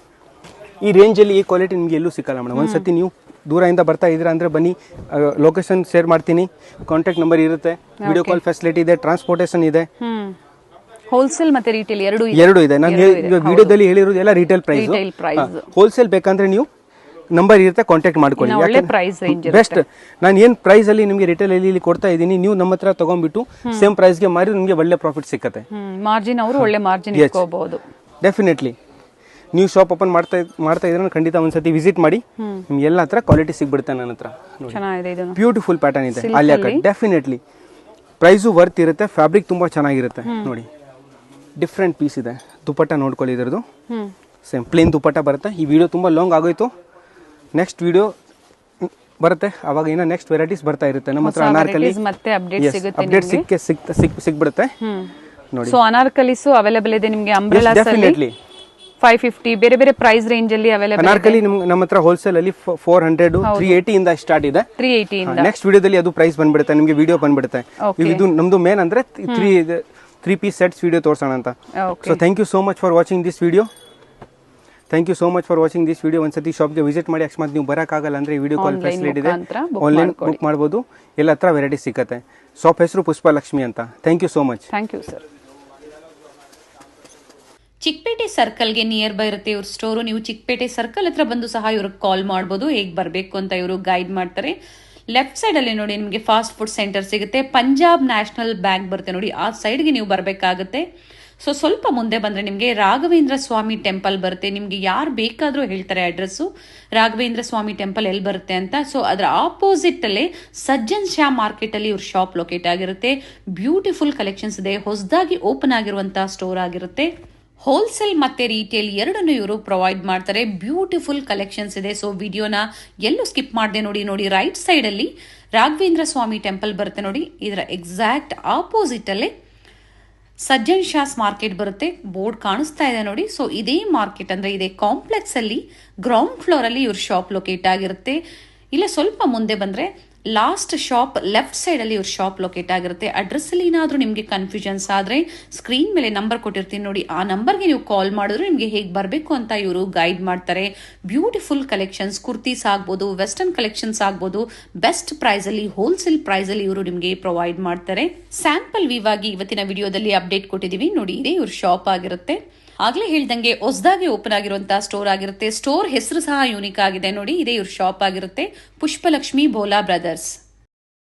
ಈ ರೇಂಜಲ್ಲಿ ಈ ಕ್ವಾಲಿಟಿ ನಿಮಗೆ ಎಲ್ಲೂ ಸಿಕ್ಕಲ್ಲ ಮೇಡಮ್. ಒಂದ್ಸತಿ ನೀವು ದೂರದಿಂದ ಬರ್ತಾ ಇದ್ದೀರಾ ಅಂದರೆ ಬನ್ನಿ, ಲೊಕೇಶನ್ ಶೇರ್ ಮಾಡ್ತೀನಿ, ಕಾಂಟ್ಯಾಕ್ಟ್ ನಂಬರ್ ಇರುತ್ತೆ, ವಿಡಿಯೋ ಕಾಲ್ ಫೆಸಿಲಿಟಿ ಇದೆ, ಟ್ರಾನ್ಸ್ಪೋರ್ಟೇಷನ್ ಇದೆ. ಹೋಲ್ಸೇಲ್ ಮತ್ತೆ ರಿಟೇಲ್ ಎರಡು ಇದೆ. ನಾನು ವಿಡಿಯೋದಲ್ಲಿ ಹೇಳಿರೋದು ಎಲ್ಲ ರಿಟೇಲ್ ಪ್ರೈಸ್. ಹೋಲ್ಸೇಲ್ ಬೇಕಂದ್ರೆ ನೀವು ನಂಬರ್ ಇರುತ್ತೆ, ಕಾಂಟ್ಯಾಕ್ಟ್ ಮಾಡ್ಕೊಳ್ಳಿ. ಬೆಸ್ಟ್. ನಾನು ಏನ್ ಪ್ರೈಸ್ ಅಲ್ಲಿ ನಿಮಗೆ ರಿಟೇಲ್ ಅಲ್ಲಿ ಕೊಡ್ತಾ ಇದ್ದೀನಿ, ನೀವು ನಮ್ಮ ಹತ್ರ ತಗೊಂಡ್ಬಿಟ್ಟು ಸೇಮ್ ಪ್ರೈಸ್ ಗೆ ಮಾರಿ ನಿಮಗೆ ಒಳ್ಳೆ ಪ್ರಾಫಿಟ್ ಸಿಕ್ಕತ್ತೆ. ಮಾರ್ಜಿನ್ ಅವರು ಒಳ್ಳೆ ಮಾರ್ಜಿನ್ ಇಟ್ಕೋಬಹುದು. ಡೆಫಿನೆಟ್ಲಿ ನೀವು ಶಾಪ್ ಓಪನ್ ಮಾಡ್ತಾ ಇದ್ರೆ ಖಂಡಿತ ಒಂದ್ಸತಿ ವಿಸಿಟ್ ಮಾಡಿ, ನಿಮ್ಗೆ ಎಲ್ಲ ಹತ್ರ ಕ್ವಾಲಿಟಿ ಸಿಗ್ಬಿಡುತ್ತೆ ನನ್ನ ಹತ್ರ. ಬ್ಯೂಟಿಫುಲ್ ಪ್ಯಾಟರ್ನ್ ಇದೆ Alia cut. Definitely price worth ಇರುತ್ತೆ, ಫ್ಯಾಬ್ರಿಕ್ ತುಂಬಾ ಚೆನ್ನಾಗಿರುತ್ತೆ. ನೋಡಿ ಡಿಫ್ರೆಂಟ್ ಪೀಸ್ ಇದೆ. ದುಪಟ್ಟ ನೋಡ್ಕೊಳ್ಳಿ, ಇದ್ರದ್ದು ಸೇಮ್ ಪ್ಲೇನ್ ದುಪಟ್ಟ ಬರುತ್ತೆ. ಈ ವಿಡಿಯೋ ತುಂಬಾ ಲಾಂಗ್ ಆಗೋಯ್ತು. ನೆಕ್ಸ್ಟ್ ವಿಡಿಯೋ ಬರುತ್ತೆ, ಅವಾಗ ಏನೋ ನೆಕ್ಸ್ಟ್ ವೆರೈಟೀಸ್ ಬರ್ತಾ ಇರುತ್ತೆ ನಮ್ಮ ಹತ್ರ. ಅನಾರ್ಕಲಿ ಮತ್ತೆ ಅಪ್ಡೇಟ್ ಸಿಗ್ಬಿಡುತ್ತೆ ನೋಡಿ. ಸೊ ಅನಾರ್ಕಲಿಸು ಅವೈಲೇಬಲ್ ಇದೆ ನಿಮಗೆ. ಅಂಬ್ರೆಲಾಸ್ ಅಲ್ಲಿ 550 ಬೇರೆ ಬೇರೆ ಪ್ರೈಸ್ ರೇಂಜ್ ಅಲ್ಲಿ ಅವೈಲೇಬಲ್. ಅನಾರ್ಕಲಿ ನಮ್ಮ ಹತ್ರ ಹೋಲ್ಸೇಲ್ ಅಲ್ಲಿ 400 380 ಇಂದ ಸ್ಟಾರ್ಟ್ ಇದೆ. 380 ಇಂದ ನೆಕ್ಸ್ಟ್ ವಿಡಿಯೋದಲ್ಲಿ ಅದು ಪ್ರೈಸ್ ಬಂದ್ಬಿಡುತ್ತೆ ನಿಮಗೆ, ವಿಡಿಯೋ ಬಂದ್ಬಿಡುತ್ತೆ. ಇದು ನಮ್ದು ಮೇನ್ ಅಂದ್ರೆ 3 ಪೀಸ್ ಸೆಟ್ಸ್ ವಿಡಿಯೋ ತೋರಿಸೋಣ ಅಂತ. So thank you so much for watching this video. Thank you so much for watching this video. ಒಂದ್ಸತಿ ಶಾಪ್ಗೆ ವಿಸಿಟ್ ಮಾಡಿ. ಅಕಸ್ಮಾತ್ ನೀವು ಬರೋಕ್ಕಾಗಲ್ಲ ಅಂದರೆ ವಿಡಿಯೋ ಕಾಲ್ ಫೆಸಿಲಿಟಿ ಇದೆ, ಆನ್ಲೈನ್ ಬುಕ್ ಮಾಡ್ಬೋದು. ಎಲ್ಲ ಹತ್ರ ವೆರೈಟಿ ಸಿಗುತ್ತೆ. ಶಾಪ್ ಹೆಸರು ಪುಷ್ಪಲಕ್ಷ್ಮಿ ಅಂತ. Thank you so much. Thank you sir. Chickpete ಸರ್ಕಲ್ಗೆ ನಿಯರ್ ಬೈ ಇರುತ್ತೆ ಇವ್ರ ಸ್ಟೋರು. ನೀವು ಚಿಕ್ಕಪೇಟೆ ಸರ್ಕಲ್ ಹತ್ರ ಬಂದು ಸಹ ಇವ್ರಿಗೆ ಕಾಲ್ ಮಾಡ್ಬೋದು, ಹೇಗೆ ಬರಬೇಕು ಅಂತ ಇವರು ಗೈಡ್ ಮಾಡ್ತಾರೆ. ಲೆಫ್ಟ್ ಸೈಡ್ ಅಲ್ಲಿ ನೋಡಿ ನಿಮಗೆ ಫಾಸ್ಟ್ ಫುಡ್ ಸೆಂಟರ್ ಸಿಗುತ್ತೆ. ಪಂಜಾಬ್ ನ್ಯಾಷನಲ್ ಬ್ಯಾಂಕ್ ಬರುತ್ತೆ ನೋಡಿ, ಆ ಸೈಡ್ಗೆ ನೀವು ಬರಬೇಕಾಗುತ್ತೆ. ಸೊ ಸ್ವಲ್ಪ ಮುಂದೆ ಬಂದರೆ ನಿಮಗೆ ರಾಘವೇಂದ್ರ ಸ್ವಾಮಿ ಟೆಂಪಲ್ ಬರುತ್ತೆ. ನಿಮಗೆ ಯಾರು ಬೇಕಾದರೂ ಹೇಳ್ತಾರೆ ಅಡ್ರೆಸ್ಸು, ರಾಘವೇಂದ್ರ ಸ್ವಾಮಿ ಟೆಂಪಲ್ ಎಲ್ಲಿ ಬರುತ್ತೆ ಅಂತ. ಸೊ ಅದರ ಆಪೋಸಿಟಲ್ಲೇ ಸಜ್ಜನ್ ಶಾ ಮಾರ್ಕೆಟಲ್ಲಿ ಇವ್ರ ಶಾಪ್ ಲೊಕೇಟ್ ಆಗಿರುತ್ತೆ. ಬ್ಯೂಟಿಫುಲ್ ಕಲೆಕ್ಷನ್ಸ್ ಇದೆ, ಹೊಸದಾಗಿ ಓಪನ್ ಆಗಿರುವಂಥ ಸ್ಟೋರ್ ಆಗಿರುತ್ತೆ. ಹೋಲ್ಸೇಲ್ ಮತ್ತೆ ರೀಟೇಲ್ ಎರಡನ್ನು ಇವರು ಪ್ರೊವೈಡ್ ಮಾಡ್ತಾರೆ. ಬ್ಯೂಟಿಫುಲ್ ಕಲೆಕ್ಷನ್ಸ್ ಇದೆ. ಸೊ ವಿಡಿಯೋನ ಎಲ್ಲೂ ಸ್ಕಿಪ್ ಮಾಡದೆ ನೋಡಿ. ರೈಟ್ ಸೈಡ್ ಅಲ್ಲಿ ರಾಘವೇಂದ್ರ ಸ್ವಾಮಿ ಟೆಂಪಲ್ ಬರುತ್ತೆ ನೋಡಿ, ಇದರ ಎಕ್ಸಾಕ್ಟ್ ಆಪೋಸಿಟ್ ಅಲ್ಲೇ ಸಜ್ಜನ್ ಶಾಸ್ ಮಾರ್ಕೆಟ್ ಬರುತ್ತೆ. ಬೋರ್ಡ್ ಕಾಣಿಸ್ತಾ ಇದೆ ನೋಡಿ. ಸೊ ಇದೇ ಮಾರ್ಕೆಟ್ ಅಂದ್ರೆ ಇದೇ ಕಾಂಪ್ಲೆಕ್ಸ್ ಅಲ್ಲಿ ಗ್ರೌಂಡ್ ಫ್ಲೋರ್ ಅಲ್ಲಿ ಇವ್ರ ಶಾಪ್ ಲೊಕೇಟ್ ಆಗಿರುತ್ತೆ. ಇಲ್ಲ ಸ್ವಲ್ಪ ಮುಂದೆ ಬಂದ್ರೆ ಲಾಸ್ಟ್ ಶಾಪ್ ಲೆಫ್ಟ್ ಸೈಡ್ ಅಲ್ಲಿ ಇವ್ರ ಶಾಪ್ ಲೊಕೇಟ್ ಆಗಿರುತ್ತೆ. ಅಡ್ರೆಸ್ ಅಲ್ಲಿ ಏನಾದರೂ ನಿಮಗೆ ಕನ್ಫ್ಯೂಷನ್ಸ್ ಆದ್ರೆ ಸ್ಕ್ರೀನ್ ಮೇಲೆ ನಂಬರ್ ಕೊಟ್ಟಿರ್ತೀನಿ ನೋಡಿ, ಆ ನಂಬರ್ಗೆ ನೀವು ಕಾಲ್ ಮಾಡಿದ್ರೆ ನಿಮಗೆ ಹೇಗೆ ಬರಬೇಕು ಅಂತ ಇವರು ಗೈಡ್ ಮಾಡ್ತಾರೆ. ಬ್ಯೂಟಿಫುಲ್ ಕಲೆಕ್ಷನ್ಸ್, ಕುರ್ತೀಸ್ ಆಗ್ಬೋದು, ವೆಸ್ಟರ್ನ್ ಕಲೆಕ್ಷನ್ಸ್ ಆಗ್ಬೋದು, ಬೆಸ್ಟ್ ಪ್ರೈಸ್ ಅಲ್ಲಿ ಹೋಲ್ಸೇಲ್ ಪ್ರೈಸ್ ಅಲ್ಲಿ ಇವರು ನಿಮಗೆ ಪ್ರೊವೈಡ್ ಮಾಡ್ತಾರೆ. ಸ್ಯಾಂಪಲ್ ವ್ಯೂ ಆಗಿ ಇವತ್ತಿನ ವಿಡಿಯೋದಲ್ಲಿ ಅಪ್ಡೇಟ್ ಕೊಟ್ಟಿದೀವಿ ನೋಡಿ, ಇದೇ ಇವ್ರ ಶಾಪ್ ಆಗಿರುತ್ತೆ. ಆಗ್ಲೇ ಹೇಳ್ದಂಗೆ ಹೊಸದಾಗಿ ಓಪನ್ ಆಗಿರುವಂತಹ ಸ್ಟೋರ್ ಆಗಿರುತ್ತೆ. ಸ್ಟೋರ್ ಹೆಸರು ಸಹ ಯೂನಿಕ್ ಆಗಿದೆ ನೋಡಿ, ಇದೇ ಇವ್ರ ಶಾಪ್ ಆಗಿರುತ್ತೆ. ಪುಷ್ಪಲಕ್ಷ್ಮಿ ಭೋಲಾ ಬ್ರದರ್ಸ್.